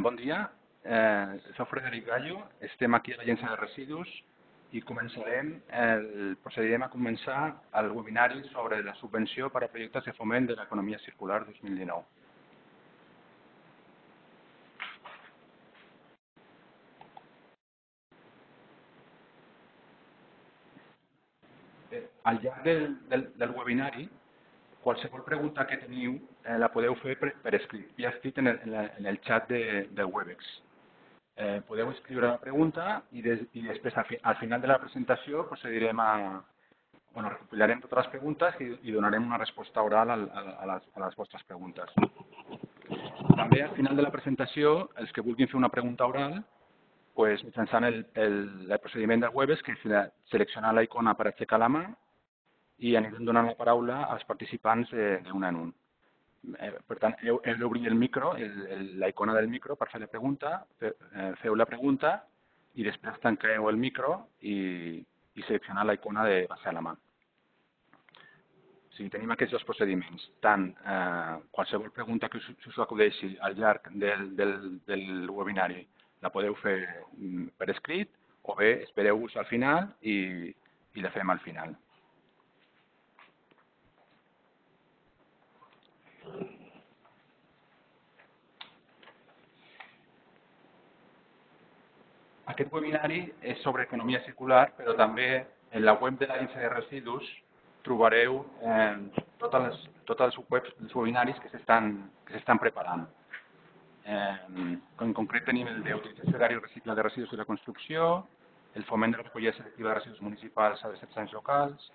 Bon dia, soc Frederic Gallo, estem aquí a l'Agència de Residus i procedirem a començar el webinari sobre la subvenció per a projectes de foment de l'economia circular 2019. Al llarg del webinari, qualsevol pregunta que teniu la podeu fer per escrit. Ja ha escrit en el xat del Webex. Podeu escriure la pregunta i després, al final de la presentació, recopilarem totes les preguntes i donarem una resposta oral a les vostres preguntes. També, al final de la presentació, els que vulguin fer una pregunta oral, mitjançant el procediment del Webex, que és seleccionar la icona per aixecar la mà i anirem donant la paraula als participants d'un en un. Per tant, heu d'obrir el micro, la icona del micro per fer la pregunta, feu la pregunta i després tanqueu el micro i seleccionar la icona de baixar la mà. O sigui, tenim aquests dos procediments. Tant qualsevol pregunta que us acudeixi al llarg del webinari la podeu fer per escrit o bé espereu-vos al final i la fem al final. Aquest webinari és sobre economia circular, però també en la web de l'Agència de Residus trobareu tots els webinaris que s'estan preparant. En concret tenim el d'utilització d'àrea reciclada de residus i la construcció, el foment de la recollida selectiva de residus municipals a les ens locals,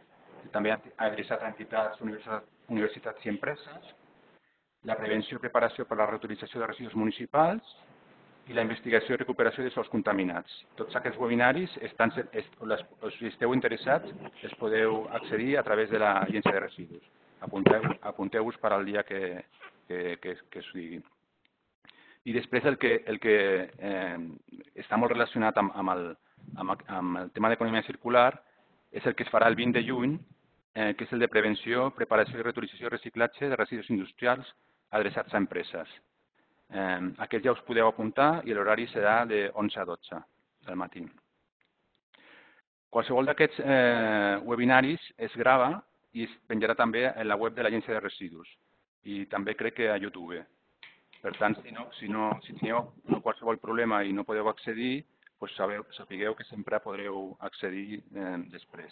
també adreçat a entitats, universitats i empreses, la prevenció i preparació per a la reutilització de residus municipals i la investigació i recuperació de sòls contaminats. Tots aquests webinaris, si esteu interessats, els podeu accedir a través de l'Agència de Residus. Apunteu-vos per al dia que us digui. I després el que està molt relacionat amb el tema d'economia circular és el que es farà el 20 de juny, que és el de prevenció, preparació i reutilització i reciclatge de residus industrials adreçats a empreses. Aquest ja us podeu apuntar i l'horari serà de 11 a 12 del matí. Qualsevol d'aquests webinaris es grava i es penjarà també en la web de l'Agència de Residus i també crec que a YouTube. Per tant, si teniu qualsevol problema i no podeu accedir, sapigueu que sempre podreu accedir després.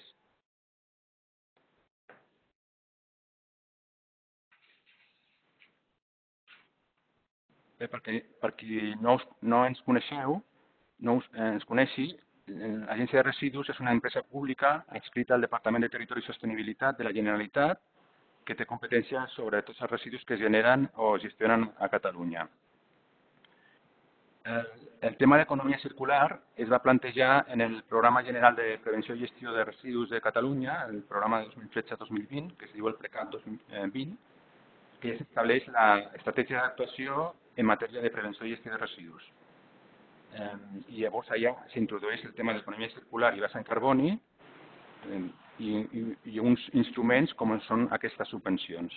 Bé, per qui no ens coneixeu, ens coneixi, l'Agència de Residus és una empresa pública adscrita al Departament de Territori i Sostenibilitat de la Generalitat que té competència sobre tots els residus que es generen o gestionen a Catalunya. El tema d'economia circular es va plantejar en el Programa General de Prevenció i Gestió de Residus de Catalunya, el programa de 2013-2020, que es diu el PRECAT 2020, que estableix l'estratègia d'actuació en matèria de prevenció i gestió de residus. I llavors allà s'introdueix el tema d'economia circular i baixa en carboni i uns instruments com són aquestes subvencions.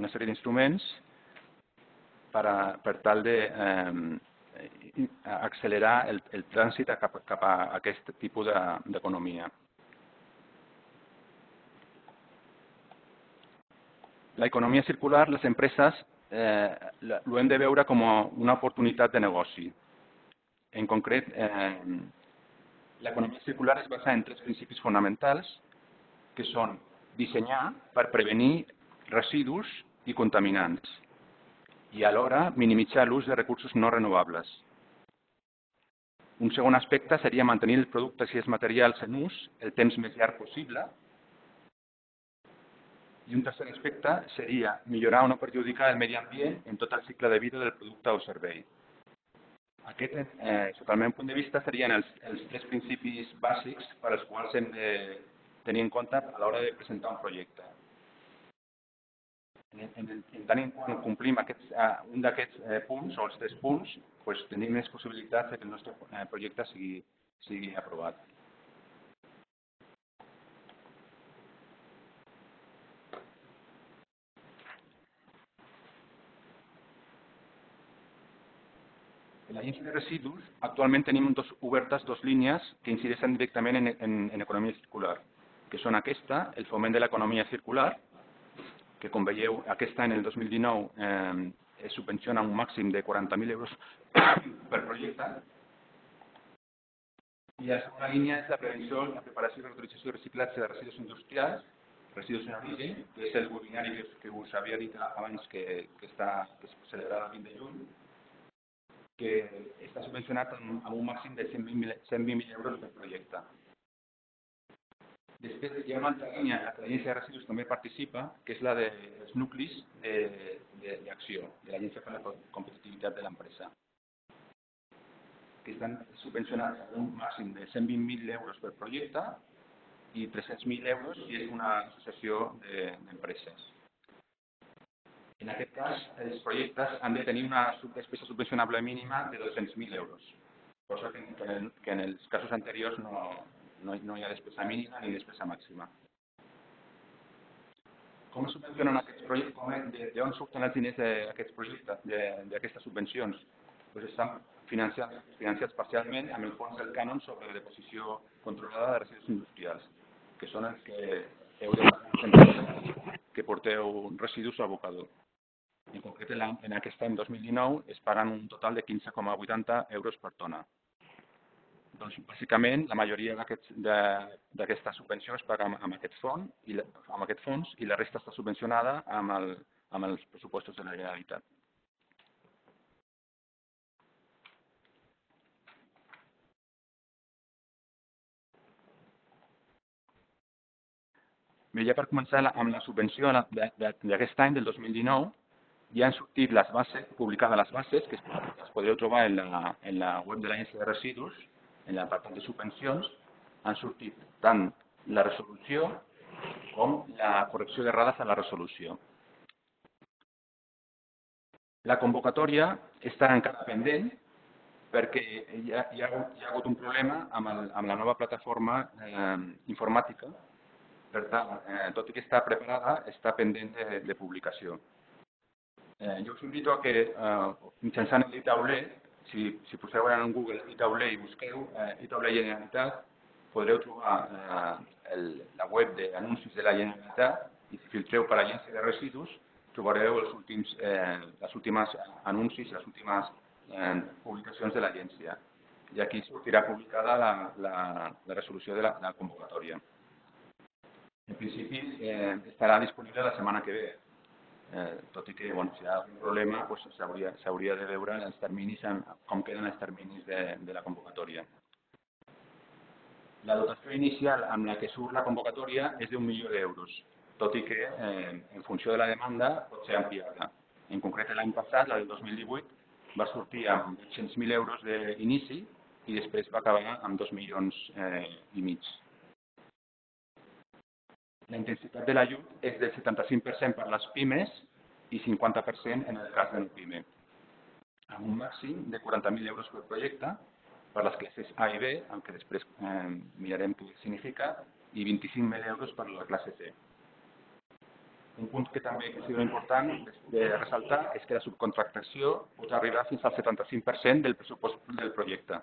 Una sèrie d'instruments per tal d'accelerar el trànsit cap a aquest tipus d'economia. L'economia circular, les empreses, ho hem de veure com una oportunitat de negoci. En concret, l'economia circular es basa en 3 principis fonamentals, que són dissenyar per prevenir residus i contaminants i alhora minimitzar l'ús de recursos no renovables. Un segon aspecte seria mantenir els productes i els materials en ús el temps més llarg possible. I un tercer aspecte seria millorar o no perjudicar el medi ambient en tot el cicle de vida del producte o servei. Aquest, sota el meu punt de vista, serien els 3 principis bàsics per als quals hem de tenir en compte a l'hora de presentar un projecte. En tant que complim un d'aquests punts, o els 3 punts, tenim més possibilitats que el nostre projecte sigui aprovat. En l'Agència de Residus, actualment tenim obertes dues línies que incideixen directament en economia circular, que són aquesta, el foment de l'economia circular, que com veieu, aquest any, el 2019, es subvenciona un màxim de 40.000 euros per projecte. I la segona línia és la prevenció, la preparació, reutilització i reciclatge de residus industrials, residus en origen, que és el webinari que us havia dit abans que es celebrarà el 20 de juny, que està subvencionat amb un màxim de 120.000 euros per projecte. Després hi ha una altra línia en la que l'Agència de Residus també participa, que és la dels nuclis d'acció de l'Agència per a la Competitivitat de l'Empresa, que estan subvencionats amb un màxim de 120.000 euros per projecte i 300.000 euros si és una associació d'empreses. En aquest cas, els projectes han de tenir una despesa subvencionable mínima de 200.000 euros, cosa que en els casos anteriors no hi ha despesa mínima ni despesa màxima. Com es subvencionen aquests projectes? D'on surten els diners d'aquests projectes, d'aquestes subvencions? Estan financiats parcialment amb el fons del cànon sobre la deposició controlada de residus industrials, que són els que heu de pagar que porteu residus a abocador. En concret, en aquest any 2019 es paguen un total de 15,80 euros per tona. Doncs, bàsicament, la majoria d'aquesta subvenció es paga amb aquest fons i la resta està subvencionada amb els pressupostos de la Generalitat. Bé, ja per començar amb la subvenció d'aquest any, del 2019, ja han sortit les bases, publicades les bases, que les podreu trobar en la web de l'Agència de Residus, en l'apartat de subvencions. Han sortit tant la resolució com la correcció d'errades a la resolució. La convocatòria està encara pendent perquè hi ha hagut un problema amb la nova plataforma informàtica. Per tant, tot i que està preparada, està pendent de publicació. Jo us invito a que mitjançant l'e-tauler, si poseu en Google e-tauler i busqueu e-tauler Generalitat, podreu trobar la web d'anuncis de la Generalitat i si filtreu per l'Agència de Residus trobareu els últims anuncis, les últimes publicacions de l'agència. I aquí sortirà publicada la resolució de la convocatòria. En principi estarà disponible la setmana que ve. Tot i que si hi ha algun problema s'hauria de veure els terminis, com queden els terminis de la convocatòria. La dotació inicial amb la que surt la convocatòria és d'1 milió d'euros, tot i que en funció de la demanda pot ser ampliada. En concret, l'any passat, la del 2018, va sortir amb 800.000 euros d'inici i després va acabar amb 2,5 milions. La intensitat de l'ajut és del 75% per les pimes i 50% en el cas de no pime, amb un màxim de 40.000 euros per projecte per les classes A i B, el que després mirarem què significa, i 25.000 euros per la classe C. Un punt que també considero important de ressaltar és que la subcontractació pot arribar fins al 75% del pressupost del projecte.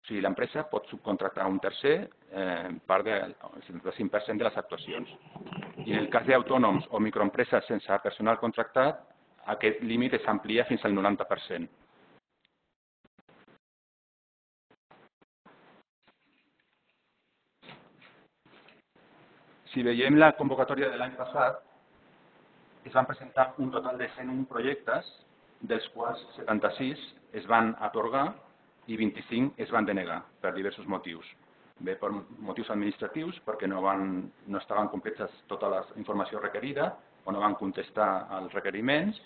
O sigui, l'empresa pot subcontractar a un tercer part del 75% de les actuacions. I en el cas d'autònoms o microempreses sense personal contractat, aquest límit s'amplia fins al 90%. Si veiem la convocatòria de l'any passat, es van presentar un total de 101 projectes, dels quals 76 es van atorgar i 25 es van denegar per diversos motius. Bé per motius administratius, perquè no estaven completes tota la informació requerida o no van contestar als requeriments,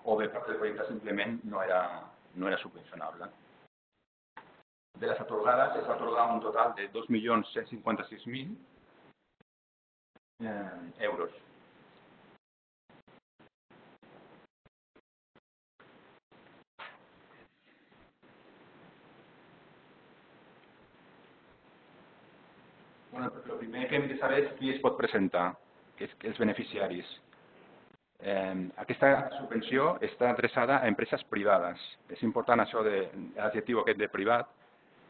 o bé perquè el projecte simplement no era subvencionable. De les atorgades es va atorgar un total de 2.156.000 euros. El primer que hem de saber és qui es pot presentar, que és els beneficiaris. Aquesta subvenció està adreçada a empreses privades. És important això de l'adjectiu aquest de privat,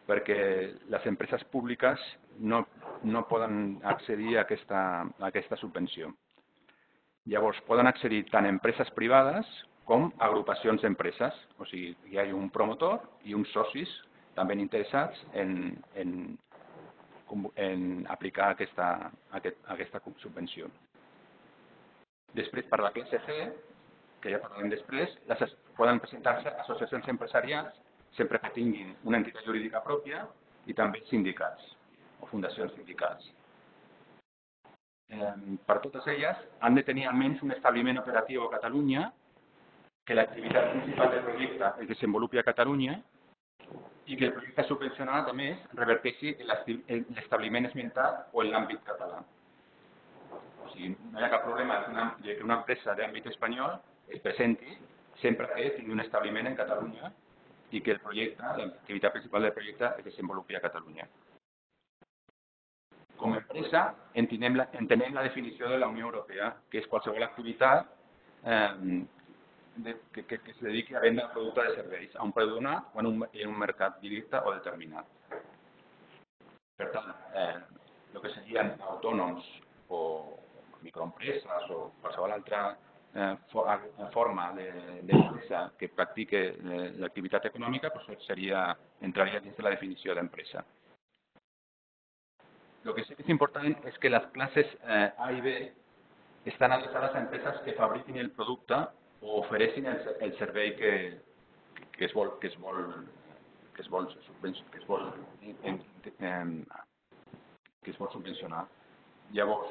perquè les empreses públiques no poden accedir a aquesta subvenció. Llavors, poden accedir tant empreses privades com agrupacions d'empreses. O sigui, hi ha un promotor i uns socis també interessats en aplicar aquesta subvenció. Després, per la classe C, que ja parlarem després, poden presentar-se associacions empresarials sempre que tinguin una entitat jurídica pròpia i també sindicats o fundacions sindicals. Per totes elles han de tenir almenys un establiment operatiu a Catalunya, que l'activitat principal del projecte es desenvolupi a Catalunya i que el projecte subvencionat, a més, reverteixi en l'establiment esmentat o en l'àmbit català. O sigui, no hi ha cap problema que una empresa d'àmbit espanyol es presenti sempre que tingui un establiment en Catalunya i que el projecte, l'activitat principal del projecte es desenvolupi a Catalunya. Com a empresa, entenem la definició de la Unió Europea, que és qualsevol activitat que es dediqui a vendre productes de serveis a un preu donat o en un mercat directe o determinat. Per tant, el que serien autònoms o microempreses o qualsevol altra forma d'empresa que practique l'activitat econòmica entraria dins de la definició d'empresa. El que sí que és important és que les classes A i B estan adreçades a empreses que fabriquin el producte o ofereixin el servei que es vol subvencionar. Llavors,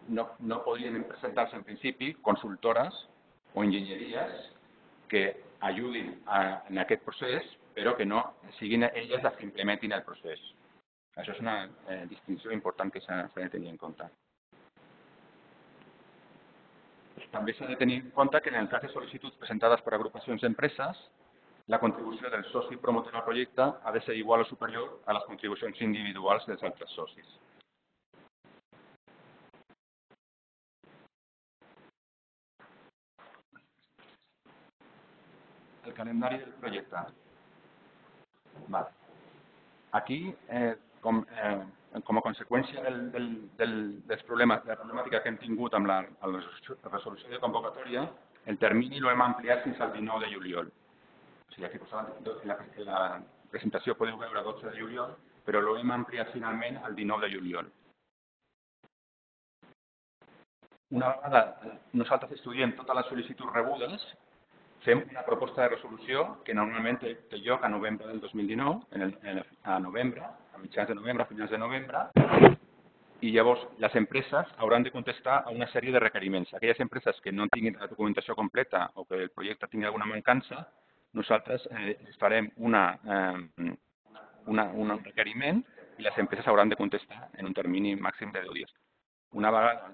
no podrien presentar-se en principi consultores o enginyeries que ajudin en aquest procés, però que no siguin elles les que implementin el procés. Això és una distinció important que s'ha de tenir en compte. També s'ha de tenir en compte que en el cas de sol·licituds presentades per agrupacions d'empreses, la contribució del soci promotor al projecte ha de ser igual o superior a les contribucions individuals dels altres socis. El calendari del projecte. Aquí, com a conseqüència de la problemàtica que hem tingut amb la resolució de convocatòria, el termini l'hem ampliat fins al 19 de juliol. O sigui, aquí en la presentació podeu veure 12 de juliol, però l'hem ampliat finalment al 19 de juliol. Una vegada nosaltres estudiem totes les sol·licituds rebudes, fem una proposta de resolució que normalment té lloc a novembre del 2019, a mitjans de novembre, a finals de novembre, i llavors les empreses hauran de contestar a una sèrie de requeriments. Aquelles empreses que no tinguin la documentació completa o que el projecte tingui alguna mancança, nosaltres farem un requeriment i les empreses hauran de contestar en un termini màxim de 10 dies. Una vegada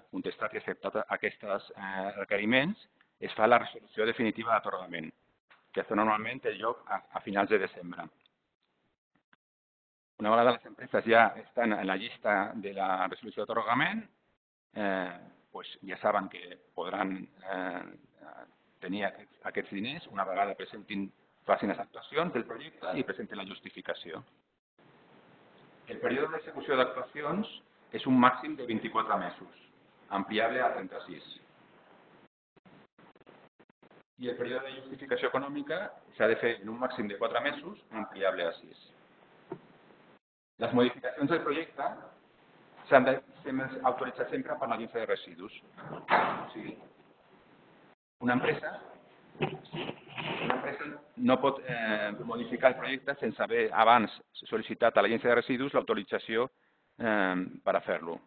contestat i acceptat aquests requeriments, es fa la resolució definitiva d'atorgament, que normalment té lloc a finals de desembre. Una vegada les empreses ja estan en la llista de la resolució d'atorgament, ja saben que podran tenir aquests diners una vegada facin les actuacions del projecte i presentin la justificació. El període d'execució d'actuacions és un màxim de 24 mesos, ampliable a 36. I el període de justificació econòmica s'ha de fer en un màxim de 4 mesos, ampliable a 6. Les modificacions del projecte s'han d'autoritzar sempre per l'Agència de Residus. O sigui, una empresa no pot modificar el projecte sense haver abans sol·licitat a l'Agència de Residus l'autorització per a fer-lo.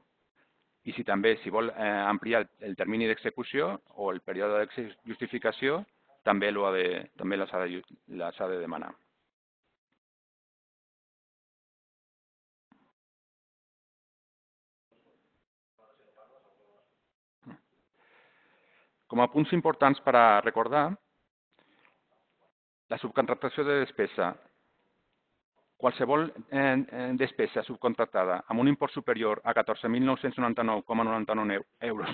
I si vol ampliar el termini d'execució o el període de justificació, també les ha de demanar. Com a punts importants per a recordar, la subcontractació de despesa. Qualsevol despesa subcontractada amb un import superior a 14.999,99 euros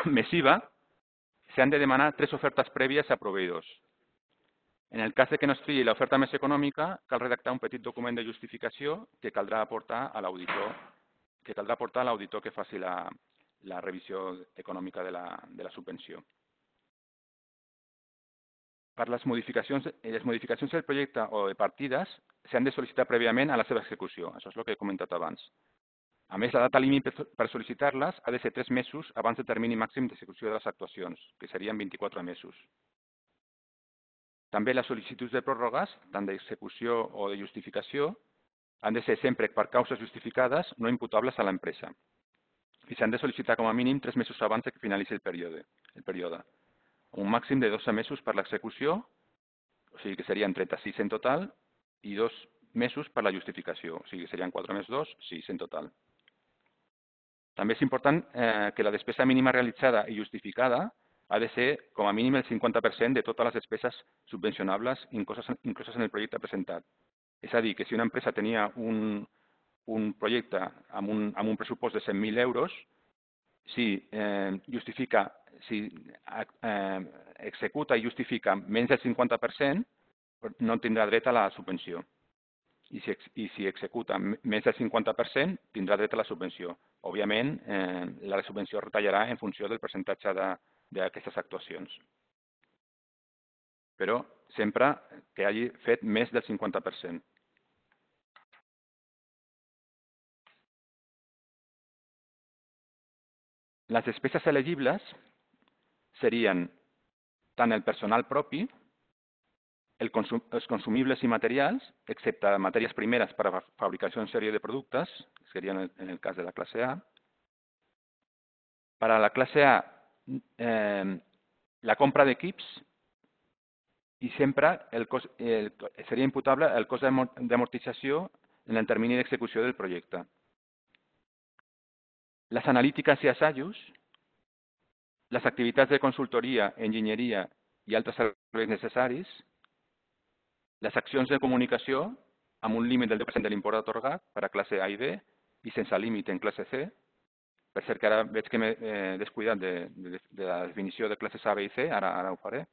més IVA, s'han de demanar 3 ofertes prèvies a proveïdors. En el cas que no es trilli l'oferta més econòmica, cal redactar un petit document de justificació que caldrà aportar a l'auditor que faci la revisió econòmica de la subvenció. Per les modificacions del projecte o de partides s'han de sol·licitar prèviament a la seva execució. Això és el que he comentat abans. A més, la data límit per sol·licitar-les ha de ser 3 mesos abans del termini màxim d'execució de les actuacions, que serien 24 mesos. També les sol·licituds de pròrrogues, tant d'execució o de justificació, han de ser sempre per causes justificades no imputables a l'empresa i s'han de sol·licitar com a mínim 3 mesos abans que finalitzi el període. Un màxim de 12 mesos per l'execució, o sigui que serien 36 en total, i 2 mesos per la justificació, o sigui que serien 4 més 2, 6 en total. També és important que la despesa mínima realitzada i justificada ha de ser com a mínim el 50% de totes les despeses subvencionables incloses en el projecte presentat. És a dir, que si una empresa tenia un projecte amb un pressupost de 100.000 euros, si executa i justifica menys del 50%, no tindrà dret a la subvenció. I si executa més del 50%, tindrà dret a la subvenció. Òbviament, la subvenció es retallarà en funció del percentatge d'aquestes actuacions. Però sempre que hagi fet més del 50%. Les despeses elegibles serien tant el personal propi, els consumibles i materials, excepte matèries primeres per a fabricació en sèrie de productes, que serien en el cas de la classe A. Per a la classe A, la compra d'equips i sempre seria imputable el cost d'amortització en el termini d'execució del projecte. Les analítiques i assajos, les activitats de consultoria, enginyeria i altres serveis necessaris, les accions de comunicació amb un límit del 10% de l'import atorgat per a classe A i B i sense límit en classe C. Per cert, que ara veig que m'he descuidat de la definició de classes A, B i C, ara ho faré.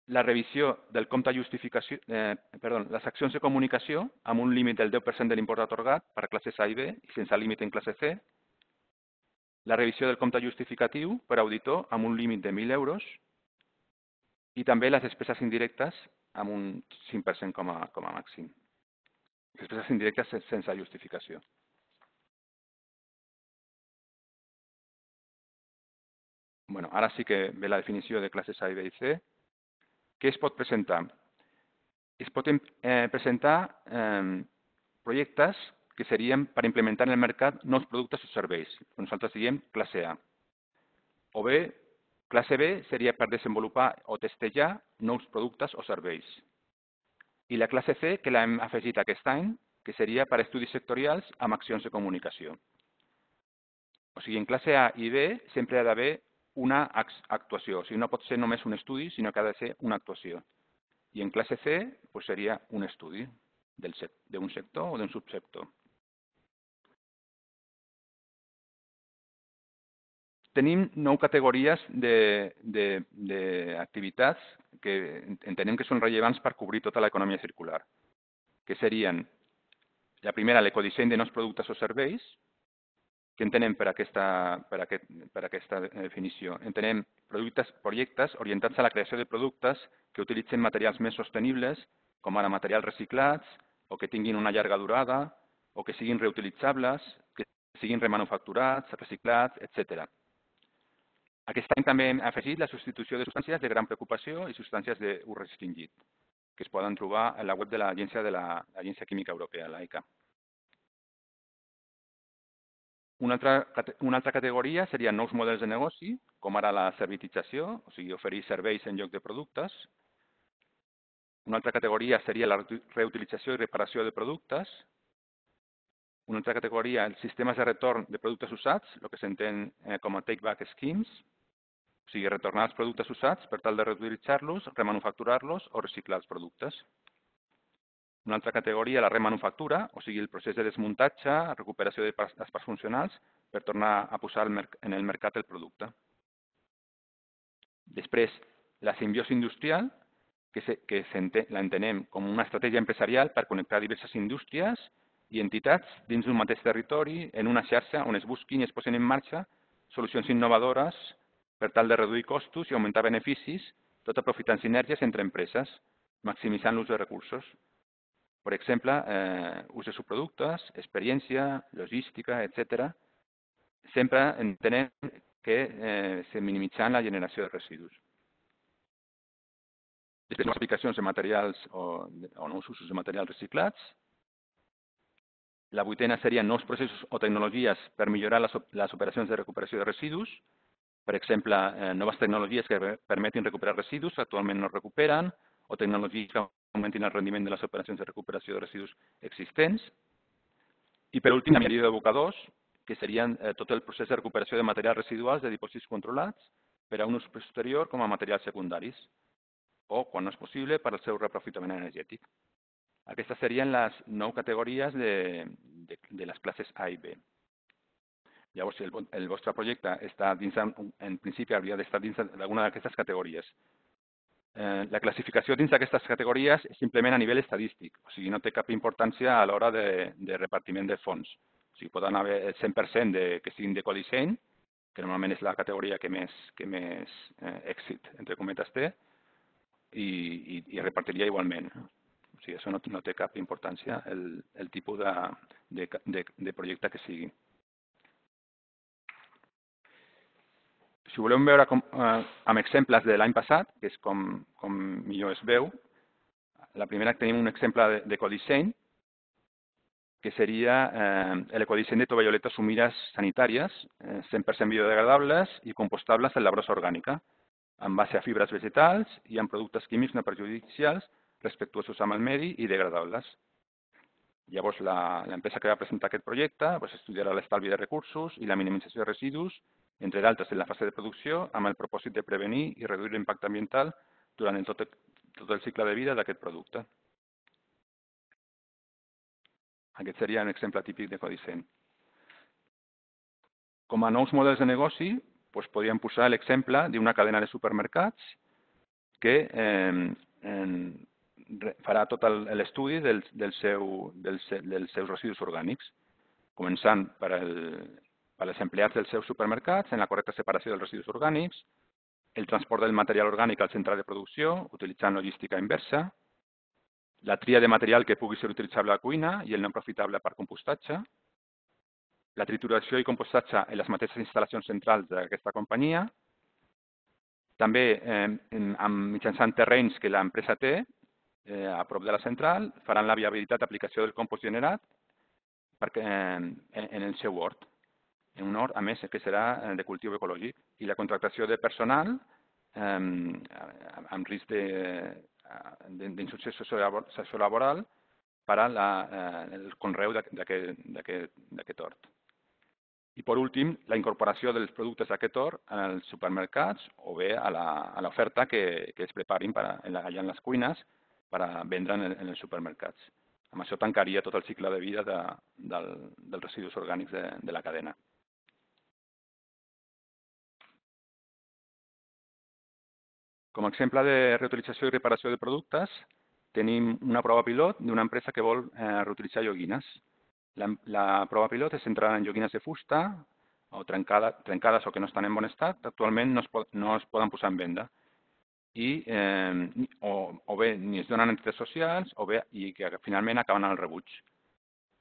La revisió del compte justificació, les accions de comunicació amb un límit del 10% de l'import atorgat per a classes A i B i sense límit en classe C. La revisió del compte justificatiu per auditor amb un límit de 1.000 euros i també les despeses indirectes amb un 5% com a màxim. Despeses indirectes sense justificació. Bueno, ara sí que ve la definició de classes A, B i C. Què es pot presentar? Es pot presentar projectes que serien per implementar en el mercat nous productes o serveis. Nosaltres diem classe A. O bé, classe B seria per desenvolupar o testejar nous productes o serveis. I la classe C, que l'hem afegit aquest any, que seria per estudis sectorials amb accions de comunicació. O sigui, en classe A i B sempre ha d'haver una actuació. O sigui, no pot ser només un estudi, sinó que ha de ser una actuació. I en classe C seria un estudi d'un sector o d'un subsector. Tenim 9 categories d'activitats que entenem que són rellevants per cobrir tota l'economia circular, que serien, la primera, l'ecodisseny de nous productes o serveis. Què entenem per aquesta definició? Entenem projectes orientats a la creació de productes que utilitzen materials més sostenibles, com ara materials reciclats, o que tinguin una llarga durada, o que siguin reutilitzables, que siguin remanufacturats, reciclats, etc. Aquest any també hem afegit la substitució de substàncies de gran preocupació i substàncies d'ús restringit, que es poden trobar a la web de l'Agència Química Europea, l'ECA. Una altra categoria serien nous models de negoci, com ara la servitització, o sigui, oferir serveis en lloc de productes. Una altra categoria seria la reutilització i reparació de productes. Una altra categoria, els sistemes de retorn de productes usats, el que s'entén com a take-back schemes, o sigui, retornar els productes usats per tal de reutilitzar-los, remanufacturar-los o reciclar els productes. Una altra categoria, la remanufactura, o sigui, el procés de desmuntatge, recuperació de parts funcionals per tornar a posar en el mercat el producte. Després, la simbiosi industrial, que l'entenem com una estratègia empresarial per connectar diverses indústries i entitats dins d'un mateix territori en una xarxa on es busquin i es posin en marxa solucions innovadores per tal de reduir costos i augmentar beneficis, tot aprofitant sinergies entre empreses, maximitzant l'ús de recursos. Per exemple, ús de subproductes, experiència, logística, etc. Sempre entenem que se minimitzant la generació de residus. Després, les aplicacions de materials o nous usos de materials reciclats. La vuitena seria nous processos o tecnologies per millorar les operacions de recuperació de residus. Per exemple, noves tecnologies que permetin recuperar residus que actualment no es recuperen o tecnologies que augmentin el rendiment de les operacions de recuperació de residus existents. I per últim, la mineria d'abocadors, que serien tot el procés de recuperació de materials residuals de dipòsits controlats per a un ús posterior com a materials secundaris o, quan no és possible, per al seu reaprofitament energètic. Aquestes serien les 9 categories de les classes A i B. Llavors, si el vostre projecte està dins, en principi hauria d'estar dins d'alguna d'aquestes categories. La classificació dins d'aquestes categories és simplement a nivell estadístic, o sigui, no té cap importància a l'hora de repartiment de fons. O sigui, poden haver el 100% que siguin d'ecodisseny, que normalment és la categoria que més èxit, entre cometes, té, i repartiria igualment. O sigui, això no té cap importància, el tipus de projecte que sigui. Si voleu veure amb exemples de l'any passat, que és com millor es veu, la primera que tenim un exemple d'ecodisseny, que seria l'ecodisseny de tovalloletes humides sanitàries, 100% biodegradables i compostables en la brossa orgànica, en base a fibres vegetals i amb productes químics no perjudicials, respectuosos amb el medi i degradables. Llavors, l'empresa que va presentar aquest projecte estudiarà l'estalvi de recursos i la minimització de residus, entre d'altres en la fase de producció, amb el propòsit de prevenir i reduir l'impacte ambiental durant tot el cicle de vida d'aquest producte. Aquest seria un exemple típic d'ecodisseny. Com a nous models de negoci, podríem posar l'exemple d'una cadena de supermercats que farà tot l'estudi dels seus residus orgànics, començant per als empleats dels seus supermercats en la correcta separació dels residus orgànics, el transport del material orgànic al centre de producció, utilitzant logística inversa, la tria de material que pugui ser utilitzable a la cuina i el no aprofitable per compostatge, la trituració i compostatge en les mateixes instal·lacions centrals d'aquesta companyia, també mitjançant terrenys que l'empresa té a prop de la central, faran la viabilitat d'aplicació del compost generat en el seu hort. En un hort, a més, que serà de cultiu ecològic. I la contractació de personal amb risc d'inserció sociolaboral per al conreu d'aquest hort. I, per últim, la incorporació dels productes d'aquest hort als supermercats o bé a l'oferta que es preparin allà en les cuines per a vendre en els supermercats. Amb això tancaria tot el cicle de vida dels residus orgànics de la cadena. Com a exemple de reutilització i reparació de productes, tenim una prova pilot d'una empresa que vol reutilitzar joguines. La prova pilot es centrarà en joguines de fusta o trencades o que no estan en bon estat, actualment no es poden posar en venda. O bé ni es donen entitats socials o bé i que finalment acaben al rebuig.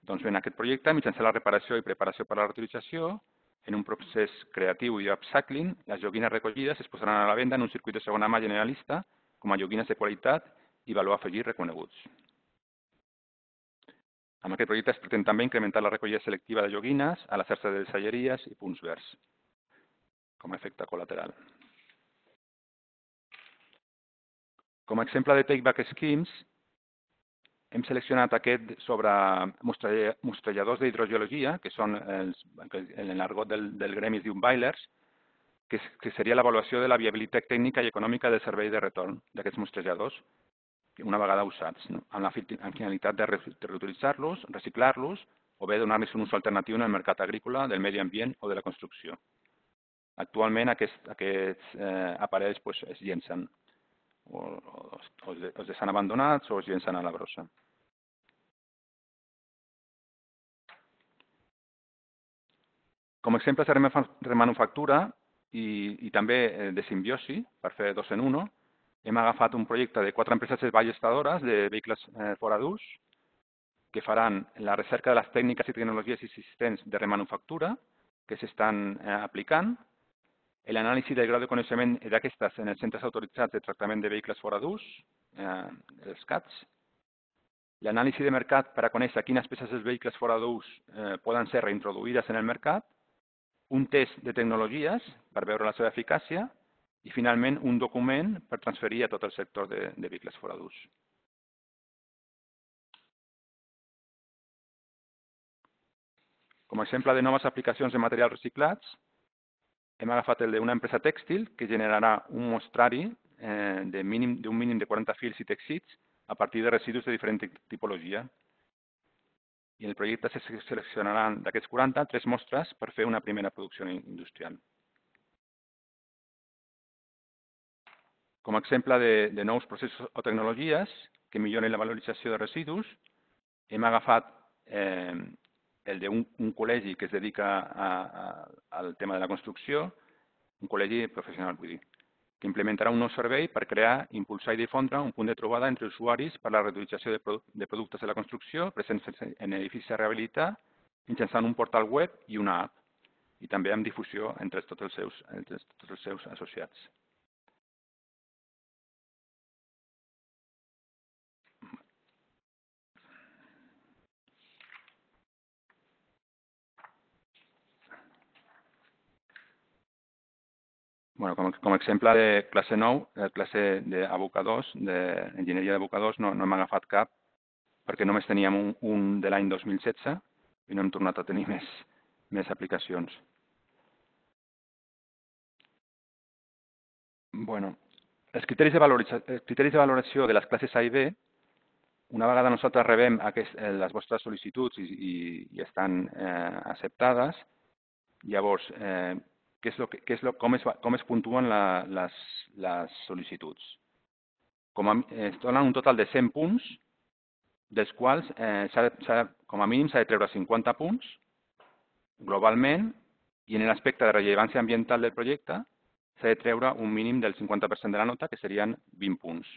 Doncs bé, en aquest projecte, mitjançant la reparació i preparació per a la reutilització, en un procés creatiu i upcycling, les joguines recollides es posaran a la venda en un circuit de segona mà generalista com a joguines de qualitat i valor afegit reconeguts. Amb aquest projecte es pretén també incrementar la recollida selectiva de joguines a la xarxa de deixalleries i punts verds, com a efecte col·lateral. Com a exemple de Take-Back Schemes, hem seleccionat aquest sobre mostrelladors d'hidrogeologia, que són, en l'argot del gremi es diu bailers, que seria l'avaluació de la viabilitat tècnica i econòmica del servei de retorn d'aquests mostrejadors. una vegada usats, no? Amb la finalitat de reutilitzar-los, reciclar-los o bé donar-los un ús alternatiu en el mercat agrícola, del medi ambient o de la construcció. Actualment aquests aparells es llencen o es deixen abandonats o es llencen a la brossa. Com a exemples de remanufactura i també de simbiosi, per fer dos en uno, hem agafat un projecte de 4 empreses ballestadores de vehicles fora d'ús que faran la recerca de les tècniques i tecnologies existents de remanufactura que s'estan aplicant, l'anàlisi del grau de coneixement d'aquestes en els centres autoritzats de tractament de vehicles fora d'ús, els CATs, l'anàlisi de mercat per a conèixer quines peces dels vehicles fora d'ús poden ser reintroduïdes en el mercat, un test de tecnologies per veure la seva eficàcia i, finalment, un document per transferir a tot el sector de vehicles fora d'ús. Com a exemple de noves aplicacions de materials reciclats, hem agafat el d'una empresa tèxtil que generarà un mostrari d'un mínim de 40 fils i teixits a partir de residus de diferent tipologia. I en el projecte se seleccionaran d'aquests 40 3 mostres per fer una primera producció industrial. Com a exemple de nous processos o tecnologies que milloren la valorització de residus, hem agafat el d'un col·legi que es dedica al tema de la construcció, un col·legi professional, vull dir, que implementarà un nou servei per crear, impulsar i difondre un punt de trobada entre usuaris per a la reutilització de productes de la construcció presents en edificis a rehabilitar mitjançant un portal web i una app, i també amb difusió entre tots els seus associats. Com a exemple de classe 9, la classe d'abocadors, d'enginyeria d'abocadors, no hem agafat cap perquè només teníem un de l'any 2016 i no hem tornat a tenir més aplicacions. Els criteris de valoració de les classes A i B, una vegada nosaltres rebem les vostres sol·licituds i estan acceptades, llavors, com es puntuen les sol·licituds? Es donen un total de 100 punts, dels quals com a mínim s'ha de treure 50 punts globalment i en l'aspecte de rellevància ambiental del projecte s'ha de treure un mínim del 50% de la nota, que serien 20 punts.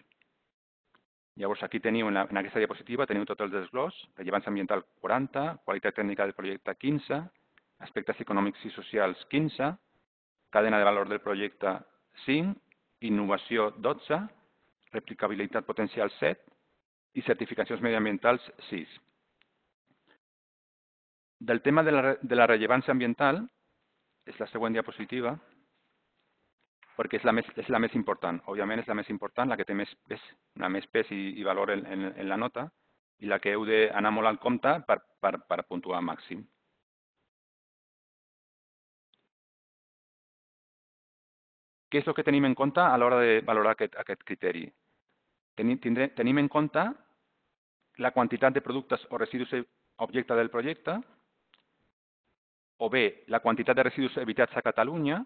Llavors, aquí teniu, en aquesta diapositiva, teniu tots els desglòs, rellevància ambiental 40, qualitat tècnica del projecte 15, aspectes econòmics i socials 15, cadena de valor del projecte 5, innovació 12, replicabilitat potencial 7 i certificacions mediambientals 6. Del tema de la rellevància ambiental, és la següent diapositiva, perquè és la més important. Òbviament és la més important, la que té més pes i valor en la nota i la que heu d'anar molt al compte per puntuar màxim. Què és el que tenim en compte a l'hora de valorar aquest criteri? Tenim en compte la quantitat de productes o residus objecte del projecte, o bé la quantitat de residus evitats a Catalunya,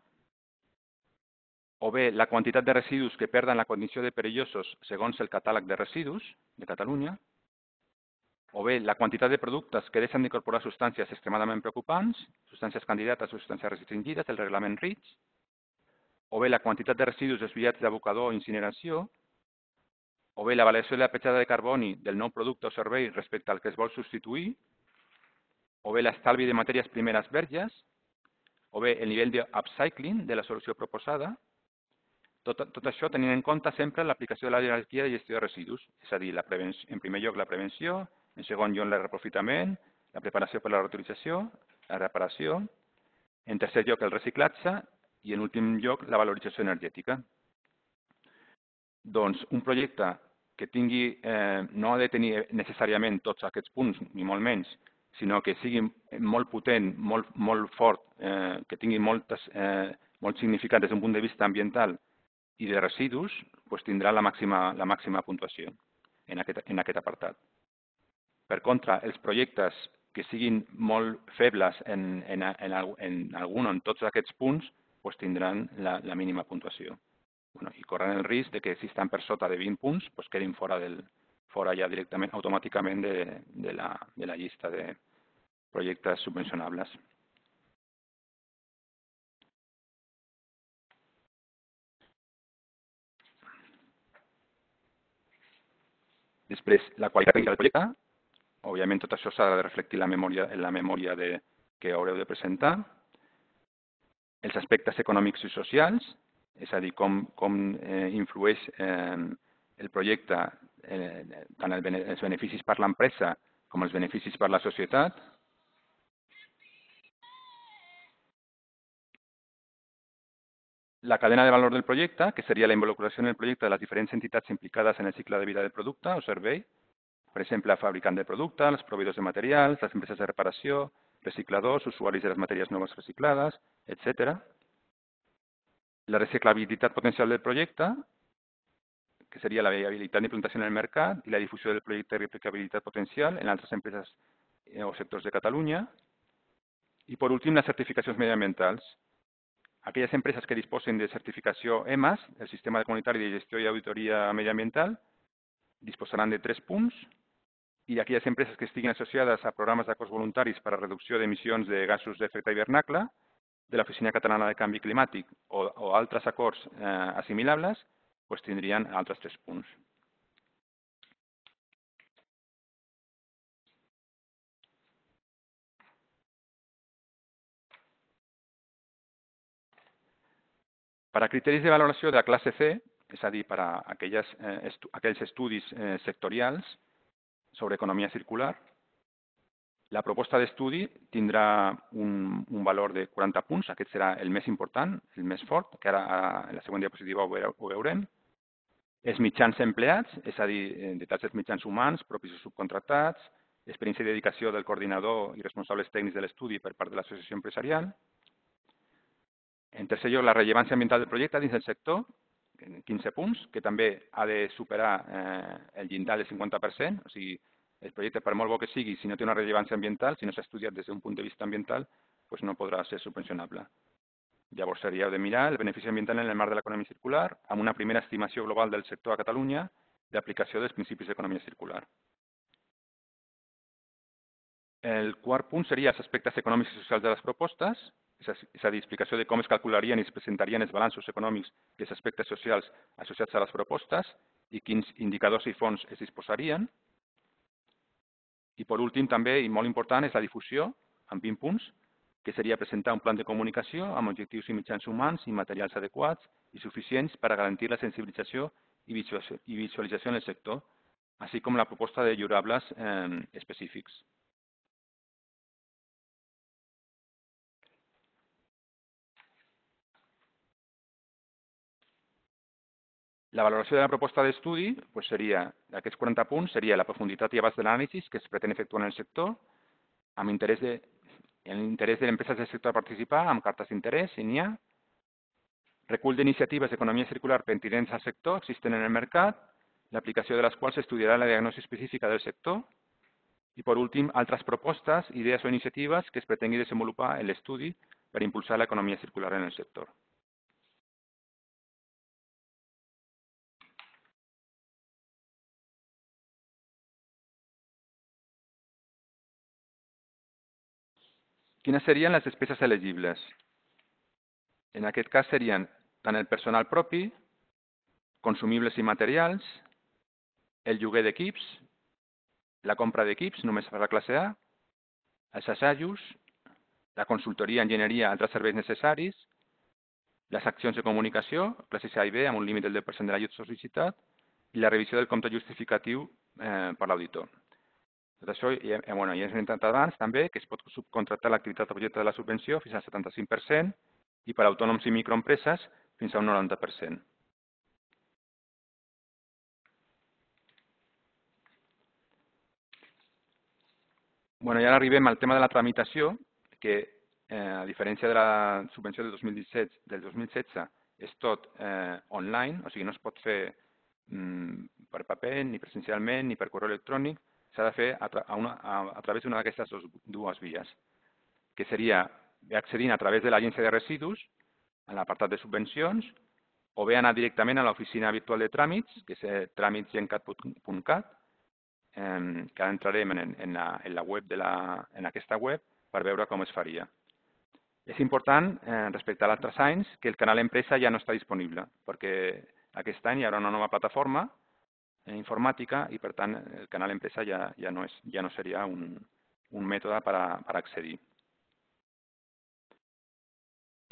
o bé la quantitat de residus que perden la condició de perillosos segons el catàleg de residus de Catalunya, o bé la quantitat de productes que deixen d'incorporar substàncies extremadament preocupants, substàncies candidates o substàncies restringides del reglament REACH, o bé la quantitat de residus desviats d'abocador o incineració, o bé la valoració de la petjada de carboni del nou producte o servei respecte al que es vol substituir, o bé l'estalvi de matèries primeres verges, o bé el nivell d'upcycling de la solució proposada. Tot això tenint en compte sempre l'aplicació de la jerarquia de gestió de residus, és a dir, en primer lloc la prevenció, en segon lloc el reaprofitament, la preparació per a la reutilització, la reparació, en tercer lloc el reciclatge i en últim lloc la valorització energètica. Doncs un projecte que no ha de tenir necessàriament tots aquests punts, ni molt menys, sinó que sigui molt potent, molt fort, que tingui molt significat des d'un punt de vista ambiental i de residus, tindrà la màxima puntuació. en aquest apartat. Per contra, els projectes que siguin molt febles en algun o en tots aquests punts doncs tindran la mínima puntuació. I corren el risc de que si estan per sota de 20 punts doncs quedin fora ja directament, automàticament de la llista de projectes subvencionables. Després, la qualitat del projecte. Òbviament, tot això s'ha de reflectir en la memòria que haureu de presentar. Els aspectes econòmics i socials, és a dir, com influeix el projecte, tant els beneficis per l'empresa com els beneficis per la societat. La cadena de valor del projecte, que seria la involucració en el projecte de les diferents entitats implicades en el cicle de vida del producte o servei, per exemple, el fabricant del producte, els proveïdors de materials, les empreses de reparació, recicladors, usuaris de les matèries noves reciclades, etc. La reciclabilitat potencial del projecte, que seria la viabilitat d'implantació en el mercat i la difusió del projecte de replicabilitat potencial en altres empreses o sectors de Catalunya. I, per últim, les certificacions mediambientals. Aquelles empreses que disposen de certificació EMAS, el Sistema Comunitari de Gestió i Auditoria Mediambiental, disposaran de 3 punts, i aquelles empreses que estiguin associades a programes d'acords voluntaris per a reducció d'emissions de gasos d'efecte hivernacle de l'Oficina Catalana de Canvi Climàtic o altres acords assimilables, doncs tindrien altres 3 punts. Per a criteris de valoració de la classe C, és a dir, per a aquells estudis sectorials sobre economia circular, la proposta d'estudi tindrà un valor de 40 punts. Aquest serà el més important, el més fort, que ara en la següent diapositiva ho veurem. Els mitjans empleats, és a dir, detalls dels mitjans humans, propis o subcontractats, experiència i dedicació del coordinador i responsables tècnics de l'estudi per part de l'associació empresarial. En tercer lloc, la rellevància ambiental del projecte dins del sector, 15 punts, que també ha de superar el llindar del 50%, o sigui, el projecte, per molt bo que sigui, si no té una rellevància ambiental, si no s'ha estudiat des d'un punt de vista ambiental, doncs no podrà ser subvencionable. Llavors, seria de mirar el benefici ambiental en el marc de l'economia circular, amb una primera estimació global del sector a Catalunya d'aplicació dels principis d'economia circular. El quart punt seria els aspectes econòmics i socials de les propostes, és a dir, explicació de com es calcularien i es presentarien els balanços econòmics i els aspectes socials associats a les propostes i quins indicadors i fonts es disposarien. I, per últim, també, i molt important, és la difusió, amb 20 punts, que seria presentar un plan de comunicació amb objectius i mitjans humans i materials adequats i suficients per a garantir la sensibilització i visualització en el sector, així com la proposta de lliurables específics. La valoració de la proposta d'estudi seria, d'aquests 40 punts, seria la profunditat i abast de l'anàlisi que es pretén efectuar en el sector, amb l'interès de l'empresa del sector a participar, amb cartes d'interès, si n'hi ha, recull d'iniciatives d'economia circular pertinents al sector existent en el mercat, l'aplicació de les quals estudiarà la diagnosi específica del sector, i, per últim, altres propostes, idees o iniciatives que es pretengui desenvolupar en l'estudi per impulsar l'economia circular en el sector. Quines serien les despeses elegibles? En aquest cas serien tant el personal propi, consumibles i materials, el lloguer d'equips, la compra d'equips només per la classe A, els assajos, la consultoria, enginyeria, altres serveis necessaris, les accions de comunicació, classes A i B, amb un límit del 10% de l'ajut sol·licitat, i la revisió del compte justificatiu per l'auditor. Tot això, ja hem comentat abans també, que es pot subcontractar l'activitat objecte de la subvenció fins al 75% i per a autònoms i microempreses fins a un 90%. I ara arribem al tema de la tramitació, que a diferència de la subvenció del 2016 és tot online, o sigui, no es pot fer per paper, ni presencialment, ni per correu electrònic, s'ha de fer a través d'una d'aquestes dues vies, que seria accedint a través de l'Agència de Residus, en l'apartat de subvencions, o bé anar directament a l'oficina virtual de tràmits, que és tràmitsgencat.cat, que ara entrarem en aquesta web per veure com es faria. És important, respecte a altres anys, que el canal Empresa ja no està disponible, perquè aquest any hi haurà una nova plataforma informàtica i, per tant, el canal Empresa ja no seria un mètode per accedir.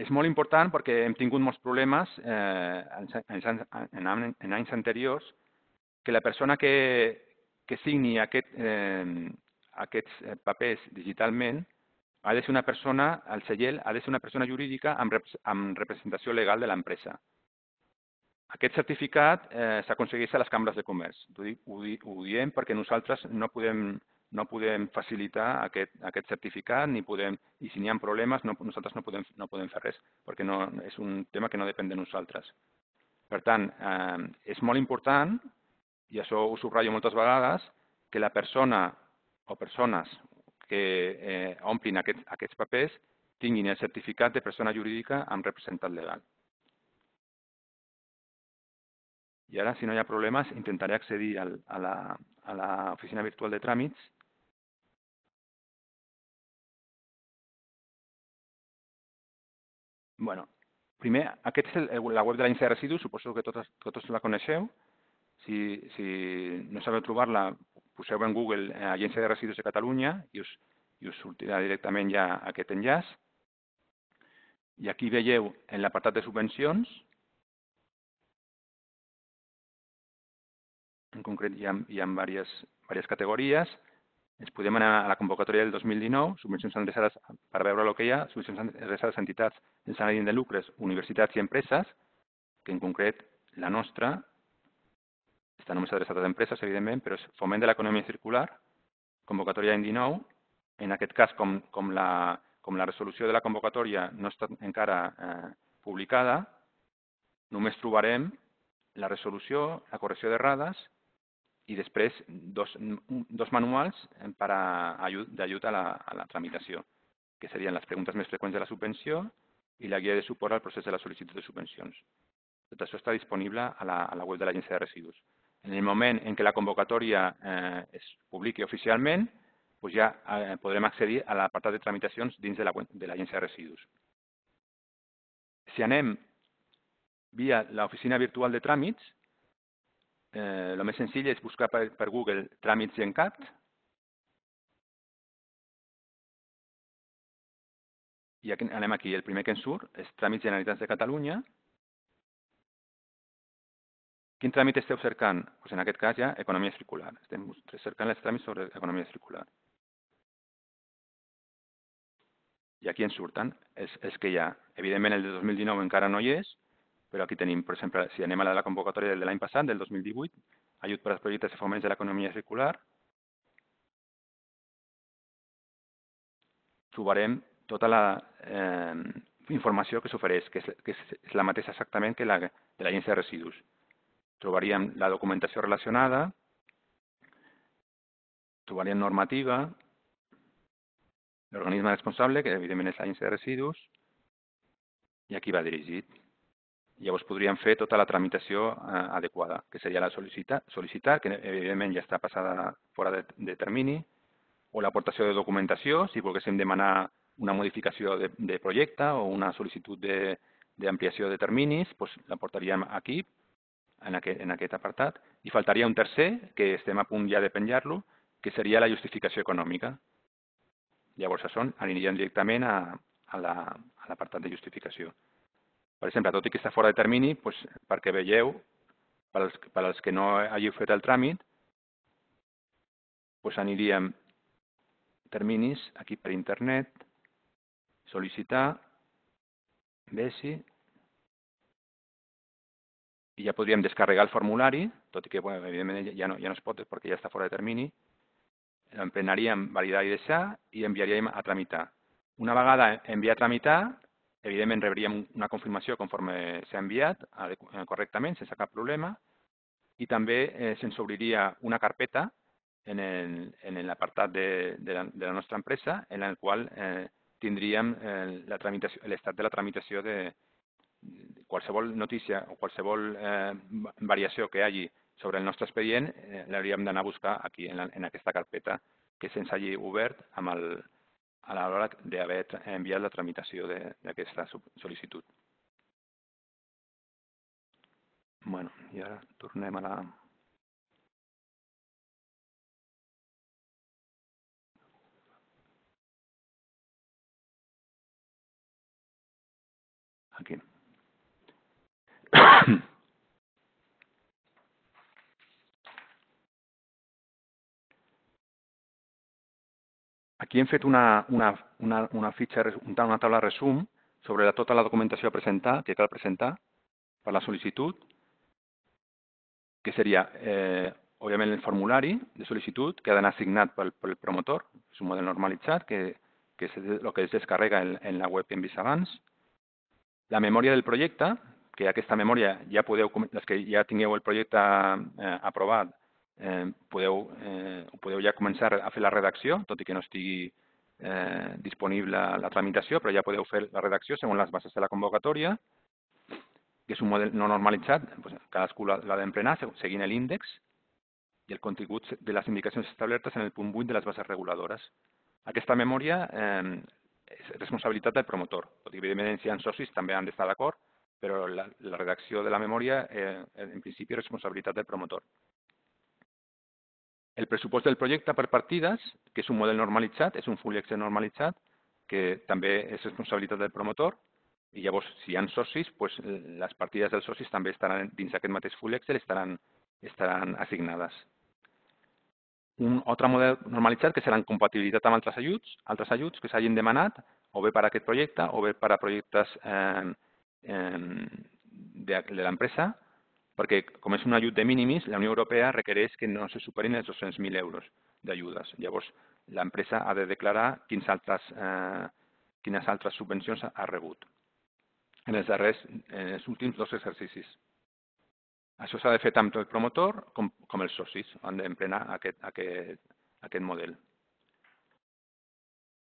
És molt important perquè hem tingut molts problemes en anys anteriors que la persona que signi aquests papers digitalment ha de ser una persona, el segell ha de ser una persona jurídica amb representació legal de l'empresa. Aquest certificat s'aconsegueix a les cambres de comerç. Ho diem perquè nosaltres no podem facilitar aquest certificat i si n'hi ha problemes nosaltres no podem fer res perquè és un tema que no depèn de nosaltres. Per tant, és molt important, i això ho subratllo moltes vegades, que la persona o persones que omplin aquests papers tinguin el certificat de persona jurídica amb representant legal. I ara, si no hi ha problemes, intentaré accedir a l'oficina virtual de tràmits. Primer, aquesta és la web de l'Agència de Residus, suposo que tots la coneixeu. Si no sabeu trobar-la, poseu en Google Agència de Residus de Catalunya i us sortirà directament ja aquest enllaç. I aquí veieu en l'apartat de subvencions, en concret hi ha diverses categories. Ens podem anar a la convocatòria del 2019, subvencions adreçades per veure el que hi ha, subvencions adreçades a entitats sense ànim de lucres, universitats i empreses, que en concret la nostra està només adreçada a empreses, evidentment, però és foment de l'economia circular, convocatòria any 19. En aquest cas, com la resolució de la convocatòria no està encara publicada, només trobarem la resolució, la correcció d'errades i després dos manuals d'ajut a la tramitació, que serien les preguntes més freqüents de la subvenció i la guia de suport al procés de la sol·licitud de subvencions. Tot això està disponible a la web de l'Agència de Residus. En el moment en què la convocatòria es publiqui oficialment, doncs ja podrem accedir a l'apartat de tramitacions dins de l'Agència de Residus. Si anem via l'oficina virtual de tràmits, el més senzill és buscar per Google tràmitsgencat. I anem aquí. El primer que ens surt és Tràmits Generalitats de Catalunya. Quin tràmit esteu cercant? Doncs en aquest cas ja economia circular. Estem cercant els tràmits sobre economia circular. I aquí ens surten els que hi ha. Evidentment el de 2019 encara no hi és, però aquí tenim, per exemple, si anem a la convocatòria de l'any passat, del 2018, ajut per als projectes de foment de l'economia circular, trobarem tota la informació que s'ofereix, que és la mateixa exactament que la de l'Agència de Residus. Trobaríem la documentació relacionada, trobaríem normativa, l'organisme responsable, que evidentment és l'Agència de Residus, i aquí va dirigit. Llavors podríem fer tota la tramitació adequada, que seria la sol·licitar, que evidentment ja està passada fora de termini, o l'aportació de documentació, si volguéssim demanar una modificació de projecte o una sol·licitud d'ampliació de terminis, doncs la portaríem aquí, en aquest apartat. I faltaria un tercer, que estem a punt ja de penjar-lo, que seria la justificació econòmica. Llavors, això aniríem directament a l'apartat de justificació. Per exemple, tot i que està fora de termini, perquè veieu, per als que no hàgiu fet el tràmit, aniríem terminis, aquí per internet, sol·licitar, BESI, i ja podríem descarregar el formulari, tot i que evidentment ja no es pot perquè ja està fora de termini, l'emprenaríem validar i deixar i enviaríem a tramitar. Una vegada enviat a tramitar, evidentment rebríem una confirmació conforme s'ha enviat correctament, sense cap problema, i també se'ns obriria una carpeta en l'apartat de la nostra empresa, en la qual tindríem l'estat de la tramitació de qualsevol notícia o qualsevol variació que hi hagi sobre el nostre expedient, l'hauríem d'anar a buscar aquí, en aquesta carpeta, que se'ns hagi obert a l'hora d'haver enviat la tramitació d'aquesta sol·licitud. Bueno, i ara tornem a la... Aquí. Aquí hem fet una fitxa, una taula de resum sobre tota la documentació a presentar, que cal presentar per la sol·licitud, que seria, òbviament, el formulari de sol·licitud que ha d'anar assignat pel promotor, és un model normalitzat, que és el que es descarrega en la web que hem vist abans. La memòria del projecte, que aquesta memòria ja podeu, els que ja tingueu el projecte aprovat, podeu ja començar a fer la redacció, tot i que no estigui disponible la tramitació, però ja podeu fer la redacció segons les bases de la convocatòria, que és un model no normalitzat, cadascú l'ha d'emplenar seguint l'índex i el contingut de les indicacions establertes en el punt 8 de les bases reguladores. Aquesta memòria és responsabilitat del promotor, tot i que evidentment si hi ha socis també han d'estar d'acord, però la redacció de la memòria en principi és responsabilitat del promotor. El pressupost del projecte per partides, que és un model normalitzat, és un full Excel normalitzat, que també és responsabilitat del promotor, i llavors, si hi ha socis, les partides dels socis també estaran dins d'aquest mateix full Excel, estaran assignades. Un altre model normalitzat que serà en compatibilitat amb altres ajuts que s'hagin demanat, o bé per a aquest projecte, o bé per a projectes de l'empresa, perquè com és un ajut de mínimis, la Unió Europea requereix que no se superin els 200.000 euros d'ajudes. Llavors, l'empresa ha de declarar quines altres subvencions ha rebut en els últims 2 exercicis. Això s'ha de fer tant el promotor com els socis. Han d'emplenar aquest model.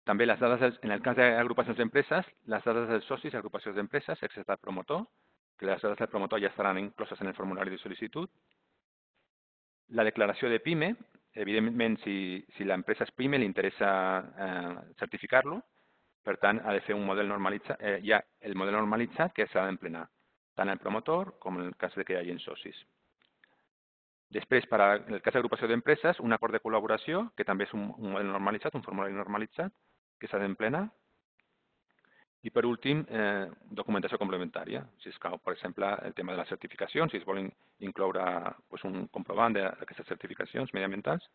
També les dades, en el cas d'agrupacions d'empreses, les dades dels socis i agrupacions d'empreses, excepte el promotor, que les dades del promotor ja estaran incloses en el formulari de sol·licitud. La declaració de PIME, evidentment, si l'empresa és PIME, li interessa certificar-lo, per tant, ha de fer un model normalitzat, hi ha el model normalitzat que s'ha d'emplenar, tant el promotor com en el cas que hi hagi socis. Després, per el cas d'agrupació d'empreses, un acord de col·laboració, que també és un model normalitzat, un formulari normalitzat, que s'ha d'emplenar. I, per últim, documentació complementària. Si escau, per exemple, el tema de les certificacions, si es vol incloure un comprovant d'aquestes certificacions mediambientals,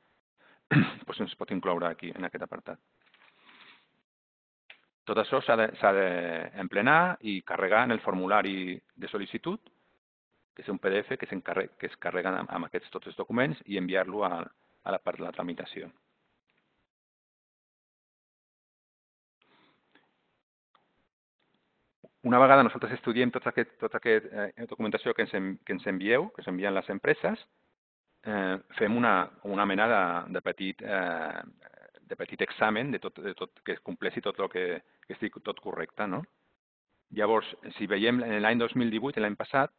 es pot incloure aquí, en aquest apartat. Tot això s'ha d'emplenar i carregar en el formulari de sol·licitud, que és un PDF que es carrega amb tots els documents i enviar-lo a la part de la tramitació. Una vegada nosaltres estudiem tota aquesta documentació que ens envieu, que ens envien les empreses, fem una mena de petit examen que es compleixi tot el que estigui tot correcte. Llavors, si veiem l'any 2018, l'any passat,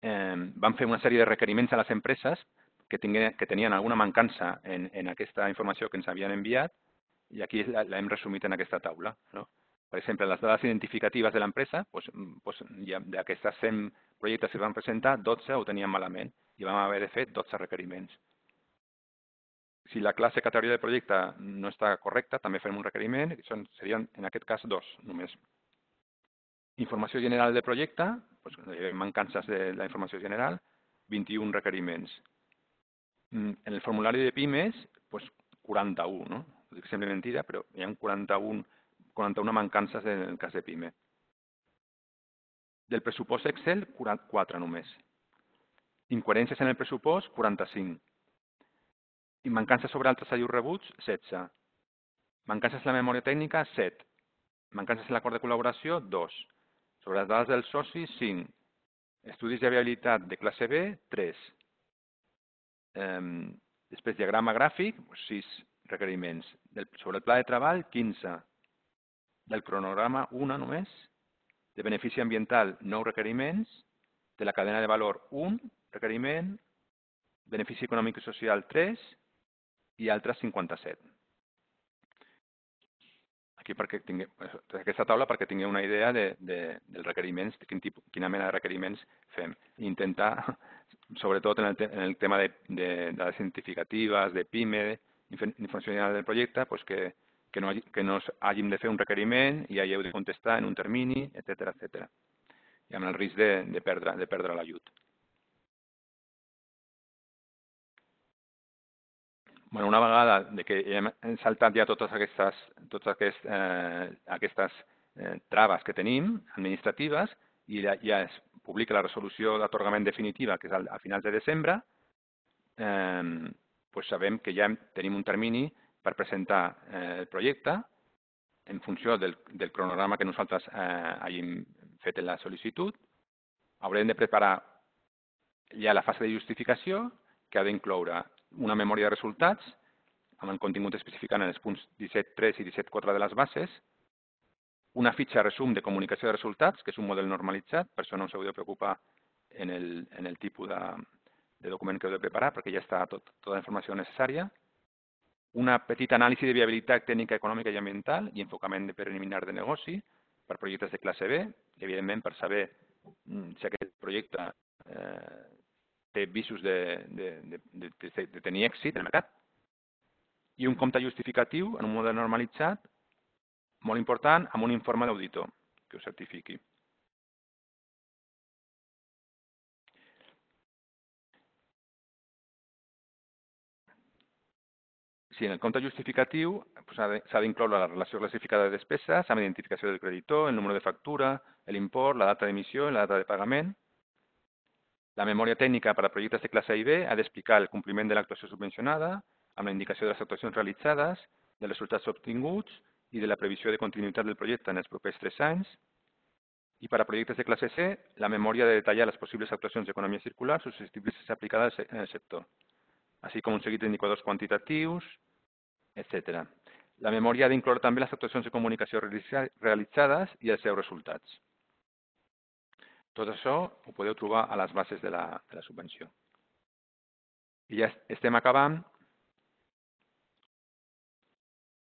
vam fer una sèrie de requeriments a les empreses que tenien alguna mancança en aquesta informació que ens havien enviat i aquí l'hem resumit en aquesta taula. Per exemple, les dades identificatives de l'empresa, d'aquestes 100 projectes que es van presentar, 12 ho tenien malament i vam haver de fer 12 requeriments. Si la classe categoria de projecte no està correcta, també fem un requeriment, serien en aquest cas 2 només. Informació general de projecte, mancances de la informació general, 21 requeriments. En el formulari de PIMEs, 41, no? Dic sempre mentida, però hi ha 41 mancances en el cas de PIME. Del pressupost Excel, 4 només. Incoherències en el pressupost, 45. I mancances sobre altres ajuts rebuts, 16. Mancances en la memòria tècnica, 7. Mancances en l'acord de col·laboració, 2. Sobre les dades dels socis, 5. Estudis de viabilitat de classe B, 3. Després, diagrama gràfic, 6 requeriments. Sobre el pla de treball, 15. Del cronograma, 1 només. De benefici ambiental, 9 requeriments. De la cadena de valor, 1 requeriment. Benefici econòmic i social, 3. I altres, 57. Aquí aquesta taula perquè tingueu una idea dels requeriments, quina mena de requeriments fem. Intentar, sobretot en el tema de dades identificatives, de PIME, informació general del projecte, doncs que no hàgim de fer un requeriment i hagueu de contestar en un termini, etc. I amb el risc de perdre l'ajut. Bueno, una vegada que hem saltat ja totes aquestes traves que tenim administratives i ja es publica la resolució d'atorgament definitiva, que és a finals de desembre, doncs sabem que ja tenim un termini per presentar el projecte en funció del cronograma que nosaltres hàgim fet en la sol·licitud. Haurem de preparar ja la fase de justificació, que ha d'incloure una memòria de resultats, amb el contingut especificant en els punts 17.3 i 17.4 de les bases, una fitxa resum de comunicació de resultats, que és un model normalitzat, per això no us heu de preocupar en el tipus de document que heu de preparar, perquè ja està tota la informació necessària, una petita anàlisi de viabilitat tècnica, econòmica i ambiental i enfocament preliminar de negoci per projectes de classe B, evidentment per saber si aquest projecte té visos de tenir èxit en el mercat, i un compte justificatiu en un model normalitzat, molt important, amb un informe d'auditor que ho certifiqui. Sí, en el compte justificatiu s'ha d'incloure la relació classificada de despeses amb identificació del creditor, el número de factura, l'import, la data d'emissió i la data de pagament. La memòria tècnica per a projectes de classe A i B ha d'explicar el compliment de l'actuació subvencionada, amb la indicació de les actuacions realitzades, dels resultats obtinguts i de la previsió de continuïtat del projecte en els propers 3 anys. I per a projectes de classe C, la memòria ha de detallar les possibles actuacions d'economia circular susceptibles de ser aplicades en el sector, així com un seguit d'indicadors quantitatius, etc. La memòria ha d'incloure també les actuacions de comunicació realitzades i els seus resultats. Tot això ho podeu trobar a les bases de la subvenció. I ja estem acabant.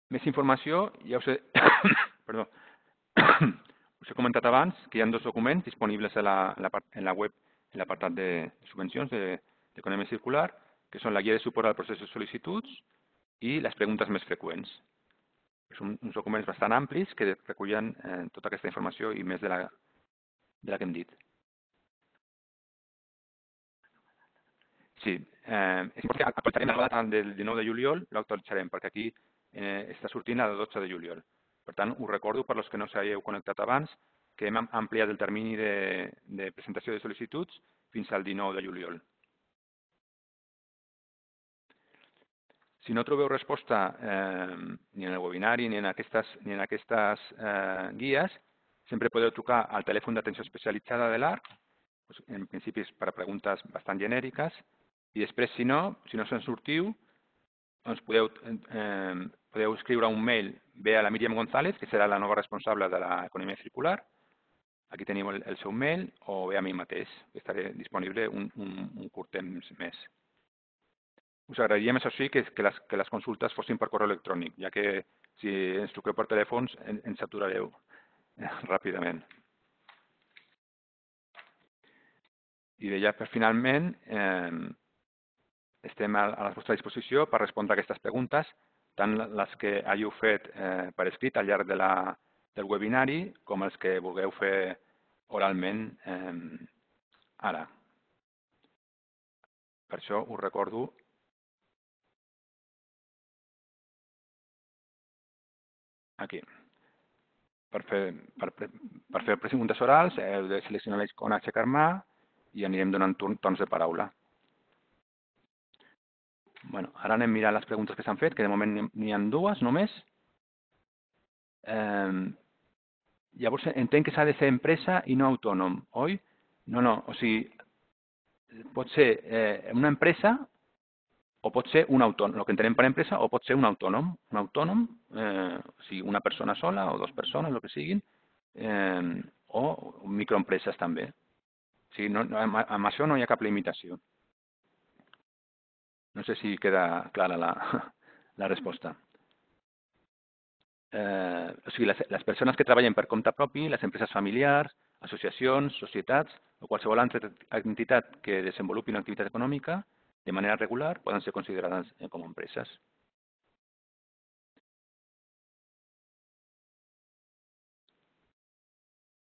Més informació, ja us he, us he comentat abans que hi ha 2 documents disponibles en la web, en l'apartat de subvencions d'economia circular, que són la guia de suport al procés de sol·licituds i les preguntes més freqüents. Són uns documents bastant amplis que recullen tota aquesta informació i més de la que hem dit. Sí, és important que actualitzarem la data del 19 de juliol, l'actualitzarem, perquè aquí està sortint la de 12 de juliol. Per tant, us recordo, per als que no s'heu connectat abans, que hem ampliat el termini de presentació de sol·licituds fins al 19 de juliol. Si no trobeu resposta ni en el webinari ni en aquestes guies, sempre podeu trucar al telèfon d'atenció especialitzada de l'ARC, en principi és per a preguntes bastant genèriques, i després, si no se'n sortiu, doncs podeu escriure un mail bé a la Míriam González, que serà la nova responsable de l'economia circular. Aquí teniu el seu mail, o bé a mi mateix, que estaré disponible un curt temps més. Us agrairíem, això sí, que les consultes fossin per correu electrònic, ja que si ens truqueu per telèfons ens aturareu ràpidament. I ja finalment, estem a la vostra disposició per respondre a aquestes preguntes, tant les que hàgiu fet per escrit al llarg del webinari com els que vulgueu fer oralment ara. Per això us recordo aquí. Per fer preguntes orals heu de seleccionar l'icona aixecar mà i anirem donant torns de paraula. Bueno, ara anem mirant les preguntes que s'han fet, que de moment n'hi ha 2 només. Llavors entenc que s'ha de ser empresa i no autònom, oi? No, o sigui, pot ser una empresa o pot ser un autònom, el que entenem per empresa, o pot ser un autònom. Un autònom, o sigui, una persona sola o dues persones, el que siguin, o microempreses també. O sigui, amb això no hi ha cap limitació. No sé si queda clara la resposta. O sigui, les persones que treballen per compte propi, les empreses familiars, associacions, societats o qualsevol altra entitat que desenvolupi una activitat econòmica de manera regular poden ser considerades com a empreses.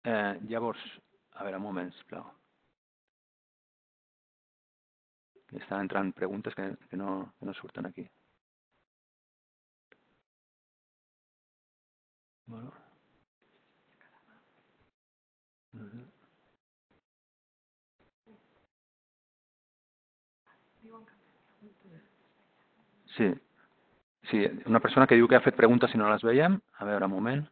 Llavors, a veure, un moment, sisplau. Estan entrant preguntes que no surten aquí. Bueno. Sí, una persona que diu que ha fet preguntes i no les veiem. A veure, un moment.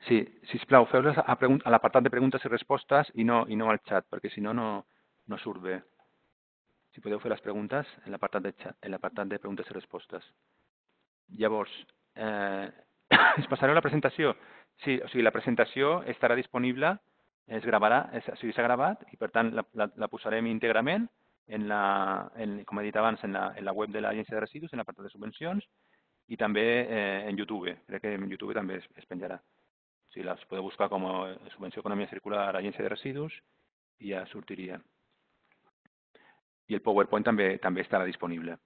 Sí, sisplau, feu-les a l'apartat de preguntes i respostes i no al xat, perquè si no, no surt bé. Si podeu fer les preguntes en l'apartat de preguntes i respostes. Llavors, us passareu la presentació? Sí, o sigui, la presentació estarà disponible, es gravarà, o sigui, s'ha gravat i per tant la posarem íntegrament com he dit abans, en la web de l'Agència de Residus, en l'apartat de subvencions i també en YouTube. Crec que en YouTube també es penjarà. O sigui, les podeu buscar com a Subvenció Economia Circular Agència de Residus i ja sortiria. I el PowerPoint també estarà disponible.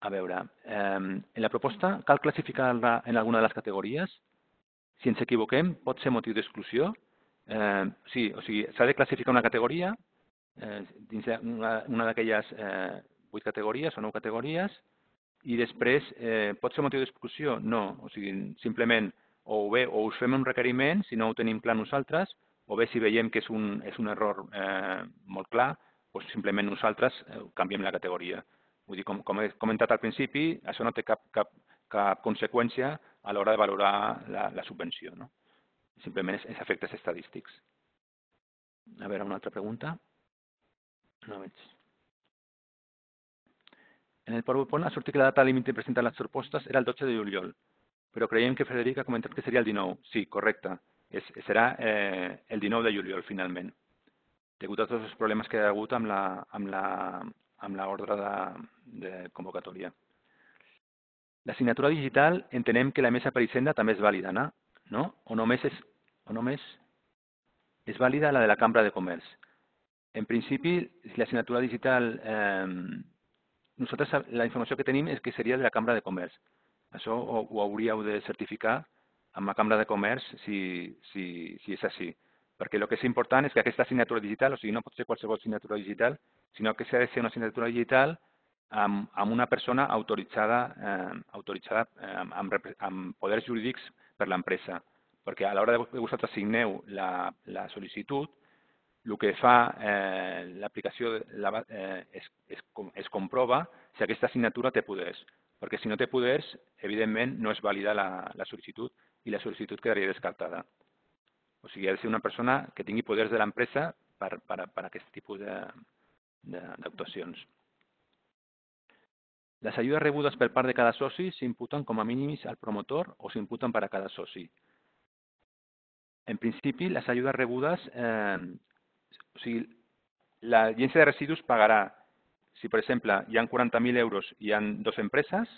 A veure, en la proposta cal classificar-la en alguna de les categories? Si ens equivoquem, pot ser motiu d'exclusió? Sí, o sigui, s'ha de classificar una categoria dins una d'aquelles 8 categories o 9 categories i després pot ser motiu d'exclusió? No, o sigui, simplement o bé o us fem un requeriment si no ho tenim clar nosaltres o bé si veiem que és un error molt clar, doncs simplement nosaltres canviem la categoria. Vull dir, com he comentat al principi, això no té cap conseqüència a l'hora de valorar la subvenció. No? Simplement és efectes estadístics. A veure, una altra pregunta. No veig. En el PowerPoint ha sortit que la data límit de presentar les propostes era el 12 de juliol, però creiem que Frederic ha comentat que seria el 19. Sí, correcte. Serà el 19 de juliol, finalment, degut a tots els problemes que hi ha hagut amb l'ordre de convocatòria. La signatura digital entenem que l'emesa per Hisenda també és vàlida, no? O només és vàlida la de la Cambra de Comerç. En principi, si la signatura digital, nosaltres la informació que tenim és que seria de la Cambra de Comerç. Això ho hauríeu de certificar amb la Cambra de Comerç si és així. Perquè el que és important és que aquesta signatura digital, o sigui, no pot ser qualsevol signatura digital, sinó que s'ha de ser una signatura digital amb una persona autoritzada amb poders jurídics per l'empresa. Perquè a l'hora de vosaltres signeu la sol·licitud, el que fa l'aplicació es comprova si aquesta signatura té poders. Perquè si no té poders, evidentment no és vàlida la sol·licitud i la sol·licitud quedaria descartada. O sigui, ha de ser una persona que tingui poders de l'empresa per aquest tipus d'actuacions. Les ajudes rebudes per part de cada soci s'imputen com a mínims al promotor o s'imputen per a cada soci. En principi, les ajudes rebudes, o sigui, l'Agència de Residus pagarà, si per exemple hi ha 40.000 euros i hi ha dues empreses,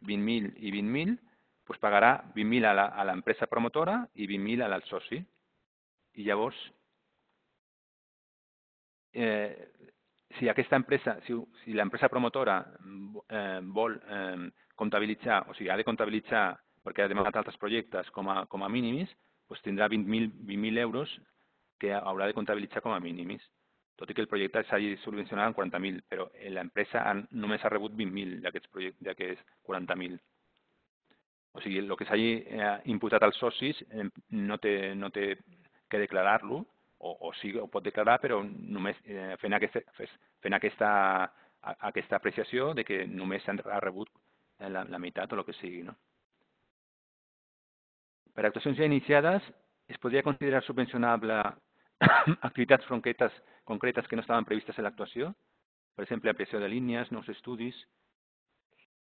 20.000 i 20.000, doncs pagarà 20.000 a l'empresa promotora i 20.000 al soci. I llavors, si aquesta empresa, si l'empresa promotora vol comptabilitzar, o sigui, ha de comptabilitzar perquè ha demanat altres projectes com a mínims, doncs tindrà 20.000 euros que haurà de comptabilitzar com a mínims. Tot i que el projecte s'hagi subvencionat amb 40.000, però l'empresa només ha rebut 20.000 d'aquests 40.000. O sigui, el que s'hagi imputat als socis no té que declarar-lo, o sí, ho pot declarar, però només fent aquesta apreciació de que només s'ha rebut la meitat o el que sigui. No? Per a actuacions ja iniciades, es podria considerar subvencionable activitats concretes que no estaven previstes en l'actuació, per exemple, ampliació de línies, nous estudis.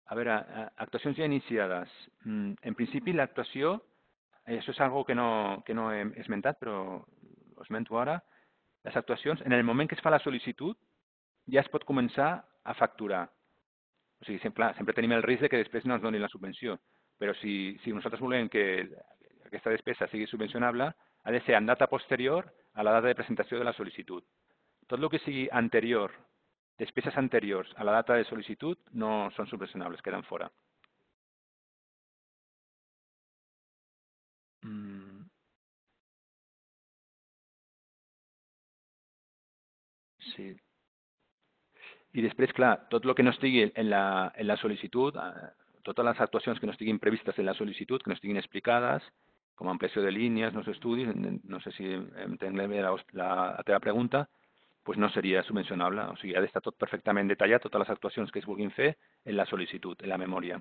A veure, actuacions ja iniciades. En principi, l'actuació, això és algo que no he esmentat, però ho esmento ara. Les actuacions, en el moment que es fa la sol·licitud, ja es pot començar a facturar. O sigui, sempre tenim el risc de que després no ens donin la subvenció. Però si nosaltres volem que aquesta despesa sigui subvencionable, ha de ser en data posterior a la data de presentació de la sol·licitud. Tot el que sigui anterior, despeses anteriors a la data de sol·licitud, no són subvencionables, queden fora. Sí. I després, clar, tot el que no estigui en la sol·licitud, totes les actuacions que no estiguin previstes en la sol·licitud, que no estiguin explicades, com ampliació de línies, nous estudis, no sé si entenc bé la teva pregunta, doncs no seria subvencionable. O sigui, ha d'estar tot perfectament detallat, totes les actuacions que es vulguin fer en la sol·licitud, en la memòria.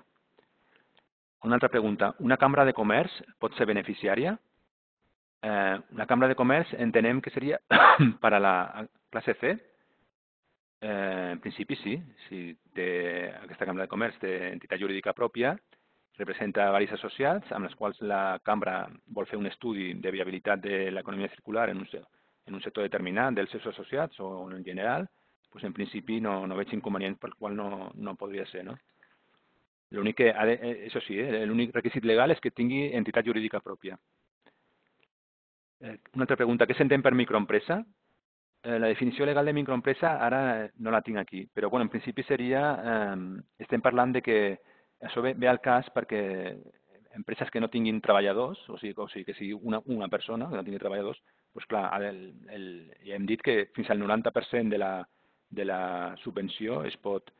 Una altra pregunta. Una cambra de comerç pot ser beneficiària? Una cambra de comerç entenem que seria per a la classe C. En principi sí. Si aquesta cambra de comerç té entitat jurídica pròpia, representa varis associats amb els quals la cambra vol fer un estudi de viabilitat de l'economia circular en un sector determinat dels seus associats o en general, doncs en principi no veig inconvenient pel qual no podria ser, no? L'únic que, això sí, l'únic requisit legal és que tingui entitat jurídica pròpia. Una altra pregunta, què s'entén per microempresa? La definició legal de microempresa ara no la tinc aquí, però bueno, en principi seria, estem parlant de que això ve al cas perquè empreses que no tinguin treballadors, o sigui que sigui una persona que no tingui treballadors, doncs clar, ja hem dit que fins al 90% de la subvenció es pot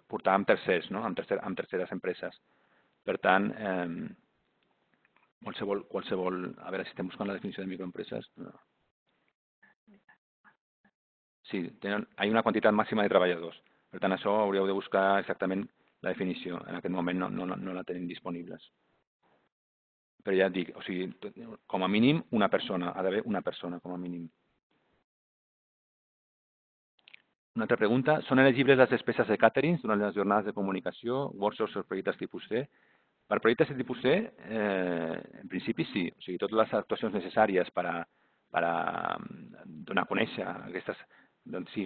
portar amb tercers, no? amb terceres empreses. Per tant, qualsevol... A veure si estem buscant la definició de microempreses. No. Sí, hi ha una quantitat màxima de treballadors. Per tant, això hauríeu de buscar exactament la definició. En aquest moment no la tenim disponibles. Però ja et dic, o sigui, com a mínim una persona, ha d'haver una persona com a mínim. Una altra pregunta, són elegibles les despeses de càterings durant les jornades de comunicació, workshops o projectes tipus C? Per projectes de tipus C, en principi sí. O sigui, totes les actuacions necessàries per a donar a conèixer aquestes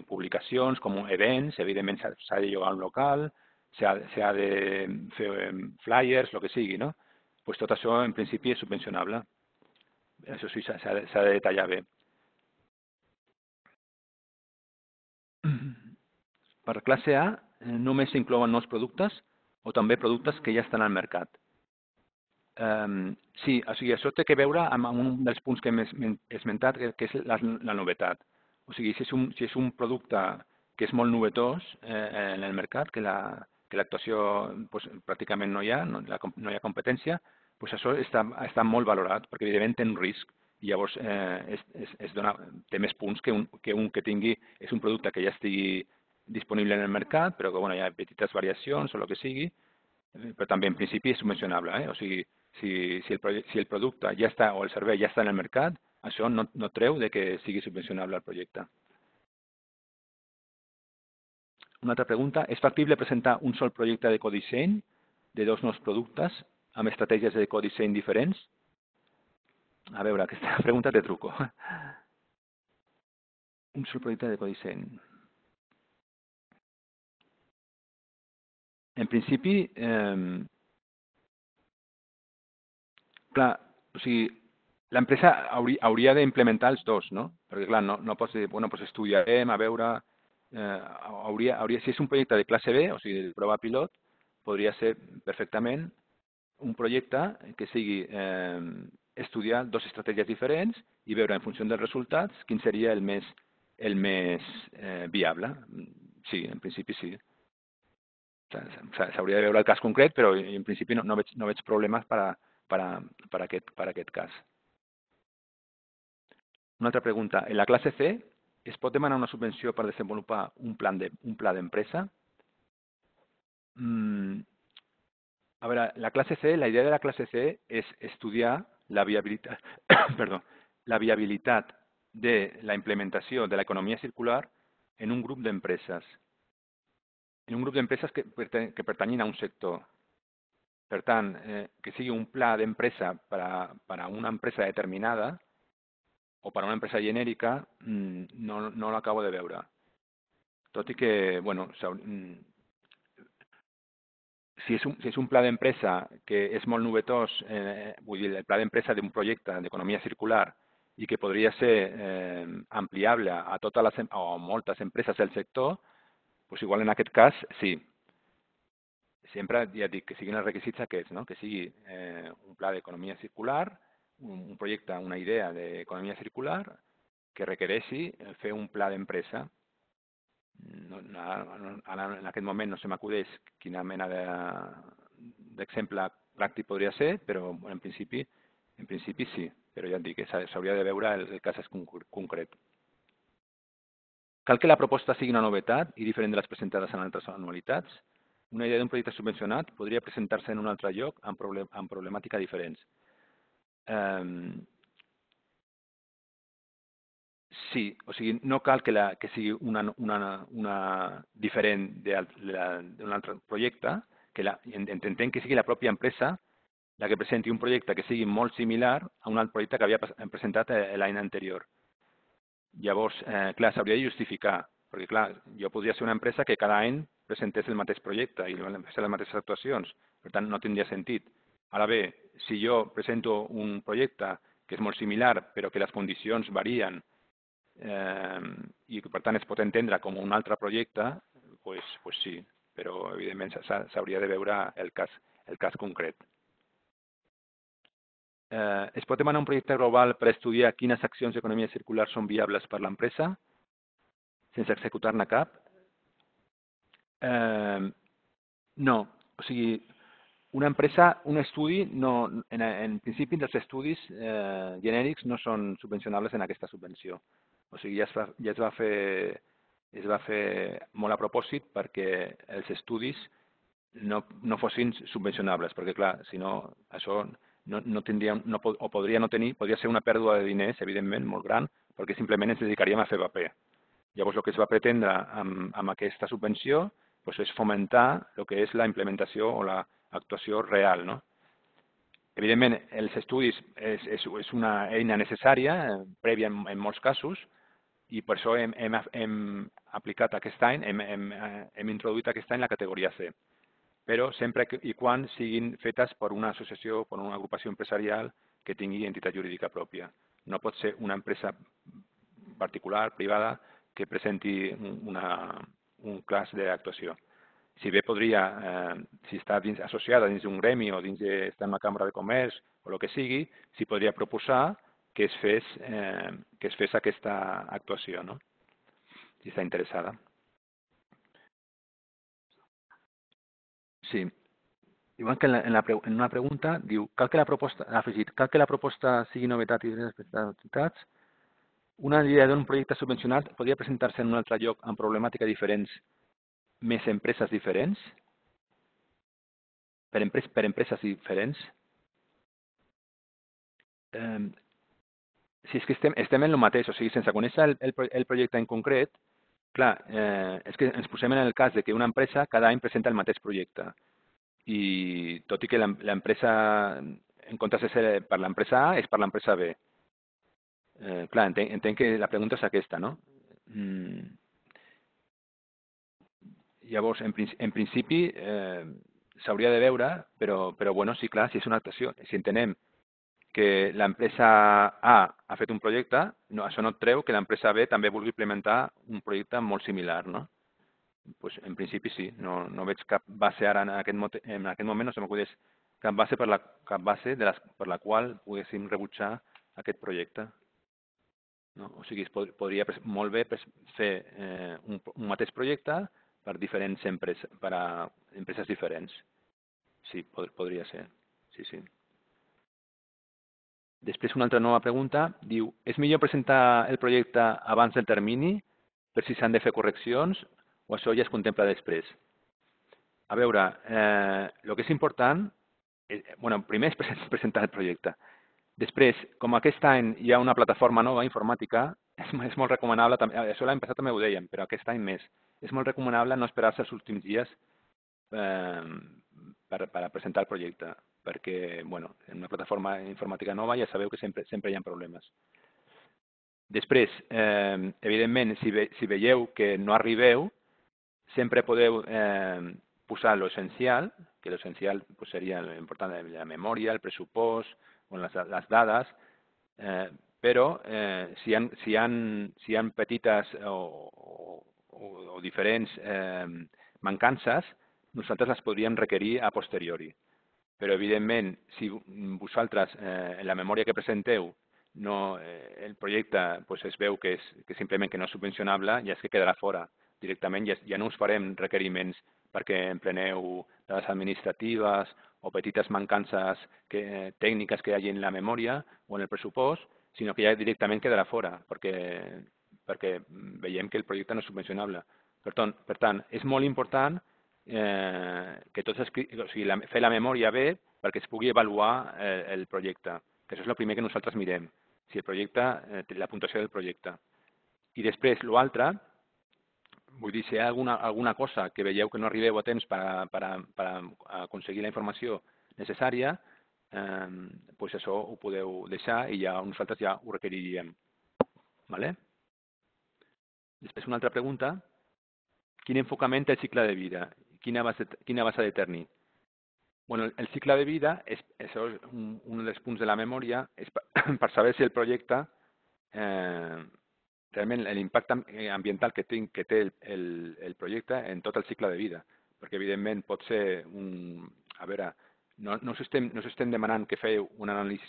publicacions com events, evidentment s'ha de llogar un local, s'ha de fer flyers, el que sigui, no? Doncs tot això en principi és subvencionable. Això sí, s'ha de detallar bé. Per classe A només s'inclouen nous productes o també productes que ja estan al mercat. Sí, o sigui, això té a veure amb un dels punts que hem esmentat, que és la novetat. O sigui, si és un producte que és molt novetós en el mercat, que l'actuació pràcticament no hi ha, no hi ha competència, doncs això està molt valorat, perquè evidentment té un risc. I llavors té més punts que un que tingui, és un producte que ja estigui disponible en el mercat, però que hi ha petites variacions o el que sigui, però també en principi és subvencionable. O sigui, si el producte ja està o el servei ja està en el mercat, això no treu de que sigui subvencionable el projecte. Una altra pregunta, és factible presentar un sol projecte de codisseny de dos nous productes amb estratègies de codisseny diferents? A veure, aquesta pregunta té truco. Un sol projecte de codisseny. En principi, clar, o sigui, l'empresa hauria d'implementar els dos, no? Perquè, clar, no pots dir, bueno, doncs estudiarem, a veure... si és un projecte de classe B, o sigui, de prova pilot, podria ser perfectament un projecte que sigui estudiar dues estratègies diferents i veure en funció dels resultats quin seria el més viable. Sí, en principi sí. S'hauria de veure el cas concret, però en principi no veig problemes per aquest cas. Una altra pregunta. En la classe C es pot demanar una subvenció per desenvolupar un pla d'empresa? Mm, a veure, la classe C, la idea de la classe C és estudiar la viabilitat, perdó, la viabilitat de la implementació de l'economia circular en un grup d'empreses. En un grup d'empreses que pertanyin a un sector. Per tant, que sigui un pla d'empresa per a una empresa determinada o per a una empresa genèrica, no l'acabo de veure. Tot i que, bueno, si és un pla d'empresa que és molt novetós, vull dir, el pla d'empresa d'un projecte d'economia circular i que podria ser ampliable a totes les, o a moltes empreses del sector, doncs igual en aquest cas sí. Sempre ja dic que siguin els requisits aquests, no? Que sigui un pla d'economia circular, un projecte, una idea d'economia circular que requereixi fer un pla d'empresa. Ara en aquest moment no se m'acudeix quina mena d'exemple pràctic podria ser, però en principi sí, però ja et dic que s'hauria de veure el cas concret. Cal que la proposta sigui una novetat i diferent de les presentades en altres anualitats. Una idea d'un projecte subvencionat podria presentar-se en un altre lloc amb problemàtica diferents. Sí, o sigui, no cal que sigui una diferent d'un altre projecte, que entenc que sigui la pròpia empresa la que presenti un projecte que sigui molt similar a un altre projecte que havia presentat l'any anterior. Llavors, clar, s'hauria de justificar, perquè clar, jo podria ser una empresa que cada any presentés el mateix projecte i fes les mateixes actuacions, per tant no tindria sentit. Ara bé, si jo presento un projecte que és molt similar però que les condicions varien i que per tant es pot entendre com un altre projecte, doncs sí, però evidentment s'hauria de veure el cas concret. Es pot demanar un projecte global per estudiar quines accions d'economia circular són viables per l'empresa sense executar-ne cap? No, o sigui, una empresa, un estudi, en principi els estudis genèrics no són subvencionables en aquesta subvenció. O sigui, ja es va fer molt a propòsit perquè els estudis no fossin subvencionables, perquè clar, si no, això no tindríem, o podria no tenir, podria ser una pèrdua de diners, evidentment, molt gran, perquè simplement ens dedicaríem a fer paper. Llavors, el que es va pretendre amb aquesta subvenció és fomentar el que és la implementació o l'actuació real, no? Evidentment, els estudis és una eina necessària, prèvia en molts casos, i per això hem aplicat aquest any, hem introduït aquest any la categoria C. Però sempre i quan siguin fetes per una associació, per una agrupació empresarial que tingui entitat jurídica pròpia. No pot ser una empresa particular, privada, que presenti un cas d'actuació. Si bé podria, si està associada dins d'un gremi o està en una càmera de comerç o el que sigui, s'hi podria proposar que es fes aquesta actuació, no? Si està interessada. Sí. Igual que en una pregunta, diu, cal que la proposta sigui novetat i respectabilitats. Una idea d'un projecte subvencionat podria presentar-se en un altre lloc amb problemàtiques diferents, més empreses diferents? Per empreses diferents? Si és que estem en el mateix, o sigui, sense conèixer el projecte en concret, clar, és que ens posem en el cas de que una empresa cada any presenta el mateix projecte. I tot i que l'empresa, en comptes de ser per l'empresa A, és per l'empresa B. Clar, entenc que la pregunta és aquesta, no? Llavors, en principi, s'hauria de veure, però bueno, sí, clar, si és una actuació, si entenem que l'empresa A ha fet un projecte, això no treu que l'empresa B també vulgui implementar un projecte molt similar, no? Pues en principi sí, no veig cap base ara en aquest moment no se m'acudeix cap base per la qual poguéssim rebutjar aquest projecte. No? O sigui, es podria molt bé fer un mateix projecte per diferents empreses, per a empreses diferents. Sí, podria ser. Sí, sí. Després una altra nova pregunta. Diu, és millor presentar el projecte abans del termini per si s'han de fer correccions o això ja es contempla després? A veure, el que és important, bueno, primer és presentar el projecte. Després, com aquest any hi ha una plataforma nova informàtica, és molt recomanable, això l'any passat també ho dèiem, però aquest any més, és molt recomanable no esperar-se els últims dies per presentar el projecte, perquè bueno, en una plataforma informàtica nova ja sabeu que sempre hi ha problemes. Després, evidentment, si veieu que no arribeu, sempre podeu posar l'essencial, que l'essencial pues, seria l'important de la memòria, el pressupost o les dades, però si hi ha petites o diferents mancances, nosaltres les podríem requerir a posteriori. Però, evidentment, si vosaltres, en la memòria que presenteu, el projecte pues, es veu que simplement que no és subvencionable, ja és que quedarà fora directament, ja no us farem requeriments perquè empleneu dades administratives o petites mancances tècniques que hi hagi en la memòria o en el pressupost, sinó que ja directament quedarà fora, perquè veiem que el projecte no és subvencionable. Per tant, és molt important que fer la memòria bé perquè es pugui avaluar el projecte, que això és el primer que nosaltres mirem, si el projecte té la puntuació del projecte. I després, l'altre, vull dir, si hi ha alguna cosa que veieu que no arribeu a temps per aconseguir la informació necessària, doncs això ho podeu deixar i ja nosaltres ja ho requeriríem. ¿Vale? Després, una altra pregunta. Quin enfocament té el cicle de vida? Quina base de tenir? Bueno, el cicle de vida, això és un dels punts de la memòria, és per saber si el projecte, realment l'impacte ambiental que té el projecte en tot el cicle de vida. Perquè, evidentment, pot ser a veure, no us estem demanant que feu un anàlisi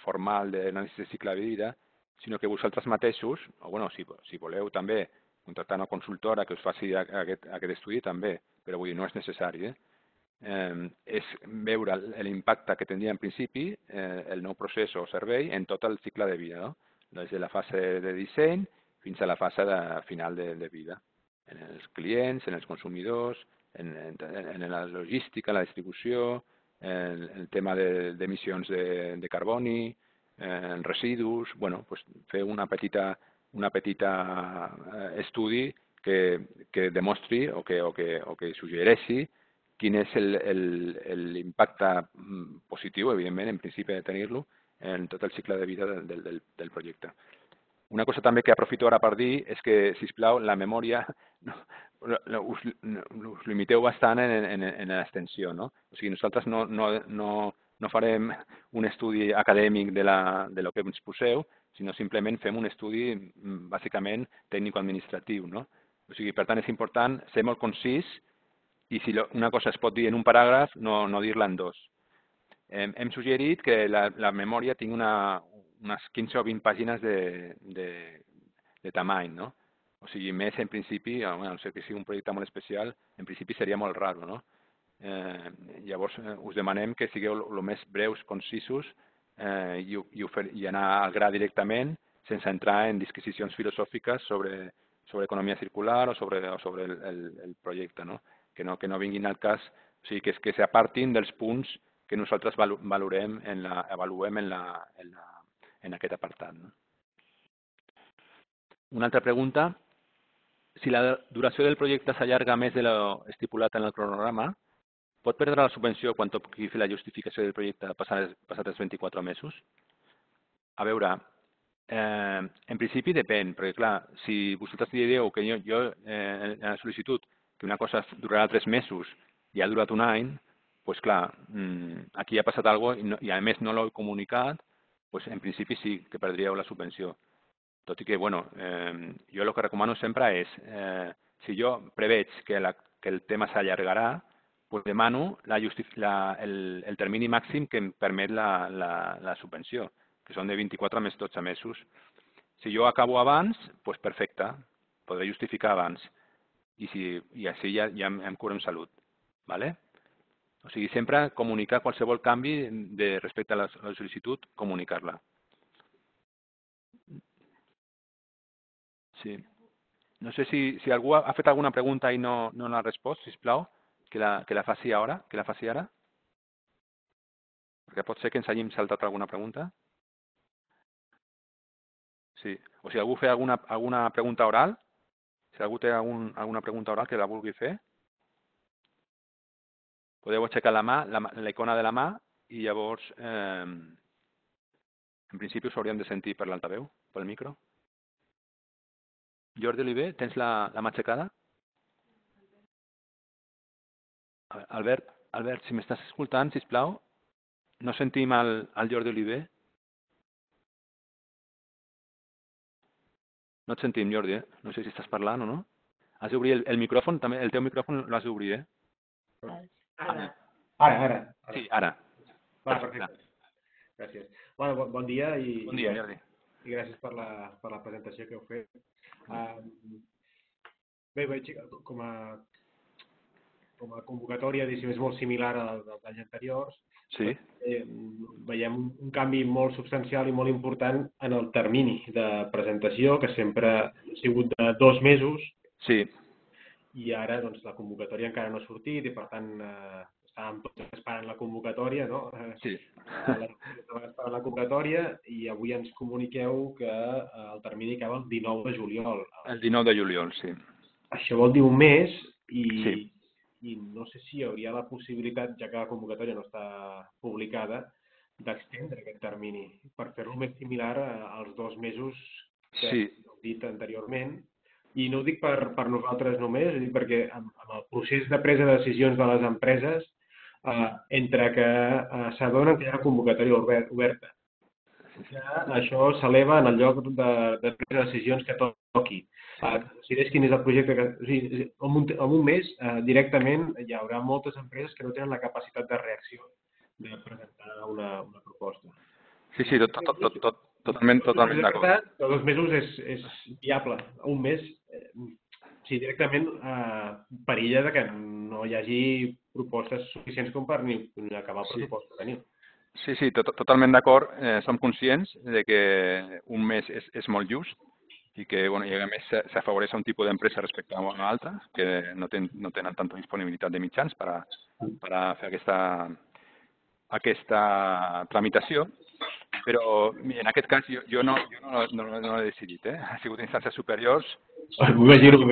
formal d'anàlisi de cicle de vida, sinó que vosaltres mateixos, o bueno, si voleu també contractar una consultora que us faci aquest estudi també, però vull dir, no és necessari. És veure l'impacte que tindria en principi el nou procés o servei en tot el cicle de vida, no? Des de la fase de disseny fins a la fase final de vida, en els clients, en els consumidors, en la logística, la distribució, el tema d'emissions de carboni, residus, bueno, pues fer una petita estudi que demostri o que suggereixi quin és l'impacte positiu, evidentment, en principi de tenir-lo, en tot el cicle de vida del projecte. Una cosa també que aprofito ara per dir és que, sisplau, la memòria us limiteu bastant en l'extensió, no? O sigui, nosaltres no farem un estudi acadèmic de lo que ens poseu, sinó simplement fem un estudi bàsicament tècnico-administratiu, no? O sigui, per tant, és important ser molt concís i si una cosa es pot dir en un paràgraf, no dir-la en dos. Hem suggerit que la memòria tingui unes 15 o 20 pàgines de tamany, no? O sigui, més en principi, a no ser que sigui un projecte molt especial, en principi seria molt raro, no? Llavors, us demanem que sigueu el més breus, concisos i anar al gra directament, sense entrar en disquisicions filosòfiques sobre economia circular o sobre el projecte, no? Que no vinguin al cas, o sigui, que s'apartin dels punts que nosaltres avaluem en aquest apartat. No? Una altra pregunta. Si la duració del projecte s'allarga més de l'estipulat en el cronograma, pot perdre la subvenció quan toqui fer la justificació del projecte passat els 24 mesos? A veure, en principi depèn, perquè clar, si vosaltres direu que jo en la sol·licitud que una cosa durarà 3 mesos i ha durat un any, doncs clar, aquí ha passat alguna cosa i a més no l'he comunicat, doncs en principi sí que perdríeu la subvenció. Tot i que, bueno, jo el que recomano sempre és, si jo preveig que el tema s'allargarà, doncs demano el termini màxim que em permet la subvenció, que són de 24 més 12 mesos. Si jo acabo abans, doncs perfecte, podré justificar abans. I així ja em curo en salut. ¿Vale? O sigui, sempre comunicar qualsevol canvi respecte a la sol·licitud, comunicar-la. Sí. No sé si algú ha fet alguna pregunta i no l'ha respost, sisplau. que la faci ara? Que la faci ara? Perquè pot ser que ens hàgim saltat alguna pregunta. Sí. O si algú fa alguna pregunta oral, si algú té alguna pregunta oral que la vulgui fer, podeu aixecar la mà, la icona de la mà, i llavors, en principi, us hauríem de sentir per l'altaveu, pel micro. Jordi Oliver, tens la mà aixecada? Albert, si m'estàs escoltant, sisplau, no sentim el Jordi Oliver. No et sentim, Jordi, eh? No sé si estàs parlant o no. Has d'obrir el micròfon, també, el teu micròfon l'has d'obrir, eh? Ara. Sí, ara. Va, perfecte. Gràcies. Bueno, bon dia i Bon dia, Jordi. I gràcies per la presentació que heu fet. Bé, veig que com a convocatòria, diguéssim, és molt similar a dels anys anteriors. Sí. Veiem un canvi molt substancial i molt important en el termini de presentació, que sempre ha sigut de 2 mesos. Sí. I ara doncs, la convocatòria encara no ha sortit i, per tant, estàvem tots esperant la convocatòria, no? Sí. Estàvem esperant la convocatòria i avui ens comuniqueu que el termini acaba el 19 de juliol. El 19 de juliol, sí. Això vol dir un mes Sí. i no sé si hi hauria la possibilitat, ja que la convocatòria no està publicada, d'extendre aquest termini per fer-lo més similar als 2 mesos que heu dit anteriorment. I no ho dic per nosaltres només, ho dic perquè amb el procés de presa de decisions de les empreses, entre que s'adonen que hi ha una convocatòria oberta, que això s'eleva en el lloc de presa de decisions que toqui. Decideix quin és el projecte que... O sigui, en un mes, directament, hi haurà moltes empreses que no tenen la capacitat de reacció de presentar una proposta. Sí, totalment d'acord. De 2 mesos és viable. Un mes, directament perilla de que no hi hagi propostes suficients com per ni acabar el pressupost que tenim. Sí, totalment d'acord. Som conscients de que un mes és molt just i que, bueno, i a més s'afavoreix un tipus d'empresa respecte a una altra que no tenen tanta disponibilitat de mitjans per a fer aquesta tramitació. Però en aquest cas jo no he decidit, ha sigut instàncies superiors. M'imagino.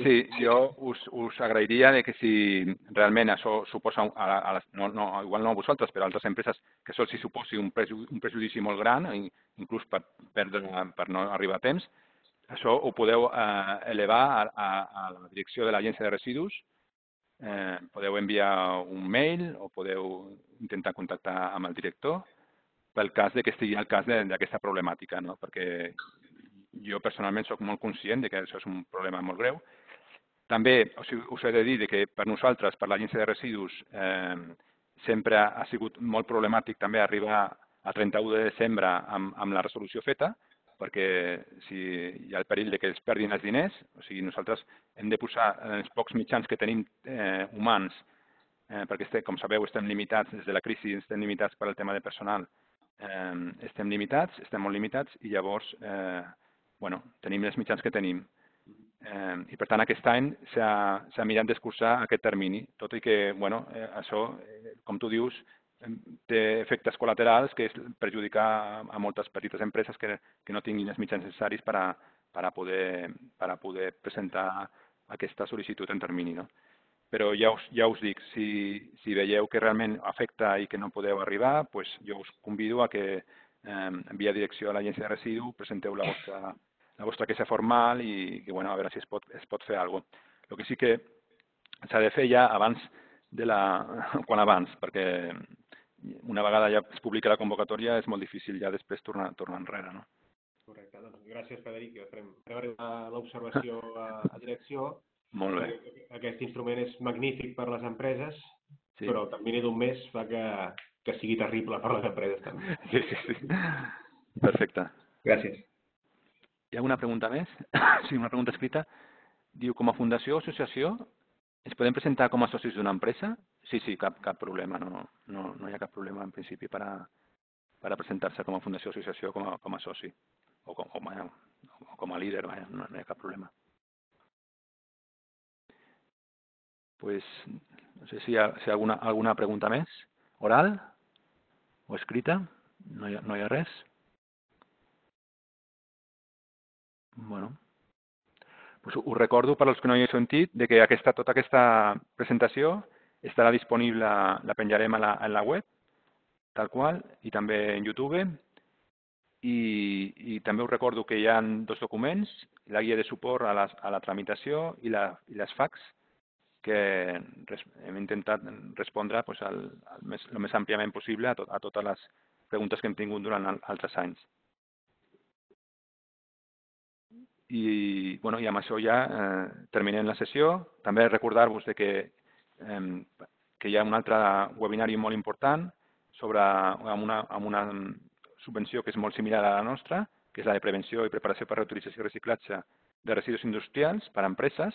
Sí, jo us agrairia que si realment això suposa, igual no a vosaltres, però a altres empreses, que això els suposi un prejudici molt gran, inclús per no arribar a temps, això ho podeu elevar a la direcció de l'Agència de Residus, podeu enviar un mail o podeu intentar contactar amb el director pel cas que estigui al cas d'aquesta problemàtica, no? Perquè jo personalment soc molt conscient que això és un problema molt greu. També us he de dir que per nosaltres, per l'Agència de Residus, sempre ha sigut molt problemàtic també arribar a 31 de desembre amb la resolució feta, perquè si hi ha el perill que es perdin els diners, o sigui, nosaltres hem de posar els pocs mitjans que tenim humans, perquè, com sabeu, estem limitats, des de la crisi estem limitats per al tema de personal, estem molt limitats, i llavors, tenim els mitjans que tenim. I, per tant, aquest any s'ha mirat d'escurçar aquest termini, tot i que, això, com tu dius, té efectes col·laterals, que és perjudicar a moltes petites empreses que no tinguin els mitjans necessaris per a poder presentar aquesta sol·licitud en termini, no? Però ja us dic, si veieu que realment afecta i que no podeu arribar, doncs jo us convido a que via direcció a l'Agència de Residus presenteu la vostra queixa formal i a veure si es pot fer alguna cosa. El que sí que s'ha de fer ja quan abans, perquè una vegada ja es publica la convocatòria és molt difícil ja després tornar enrere, no? Correcte. Doncs gràcies, Frederic. Farem arribar l'observació a direcció. Molt bé. Aquest instrument és magnífic per a les empreses, sí. Però el termini d'un mes fa que sigui terrible per a les empreses també. Sí. Perfecte. Gràcies. Hi ha alguna pregunta més? Sí, una pregunta escrita. Diu, com a fundació o associació, ens podem presentar com a socis d'una empresa? Sí, cap problema. No hi ha cap problema en principi per a presentar-se com a fundació o associació com a soci. O com a líder, no hi ha cap problema. Pues No sé si hi ha alguna pregunta més, oral o escrita. No hi ha res. Bueno, pues us recordo, per als que no hi heu sentit, de que tota aquesta presentació estarà disponible, la penjarem en la web, tal qual, i també en YouTube. I també us recordo que hi ha 2 documents, la guia de suport a la tramitació i les FAQs, que hem intentat respondre pues, el més àmpliament possible a totes les preguntes que hem tingut durant altres anys. I amb això ja terminem la sessió. També recordar-vos que hi ha un altre webinari molt important amb una subvenció que és molt similar a la nostra, que és la de prevenció i preparació per reutilització i reciclatge de residus industrials per a empreses,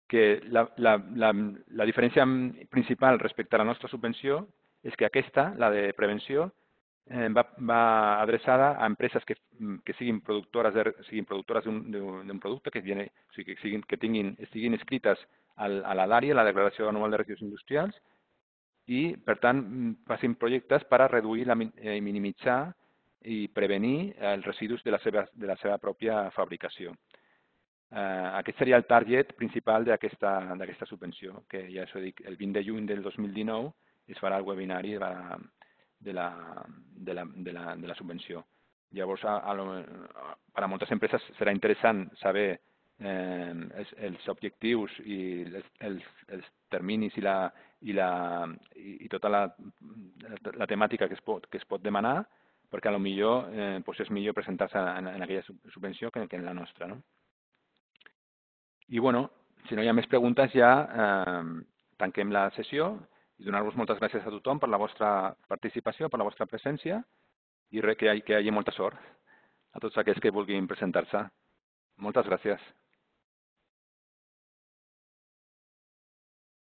que la diferència principal respecte a la nostra subvenció és que aquesta, la de prevenció, va adreçada a empreses que siguin productores d'un producte, que estiguin escrites a l'ADARI, la Declaració Anual de Residus Industrials, i, per tant, facin projectes per a reduir i minimitzar i prevenir els residus de la seva pròpia fabricació. Aquest seria el target principal d'aquesta subvenció, que ja us he dit, el 20 de juny del 2019 es farà el webinari de la subvenció. Llavors, per a moltes empreses serà interessant saber els objectius i els terminis i tota la temàtica que es pot demanar, perquè potser és millor presentar-se en aquella subvenció que en la nostra, no? I, si no hi ha més preguntes, ja tanquem la sessió i donar-vos moltes gràcies a tothom per la vostra participació, per la vostra presència i que hi hagi molta sort a tots aquells que vulguin presentar-se. Moltes gràcies.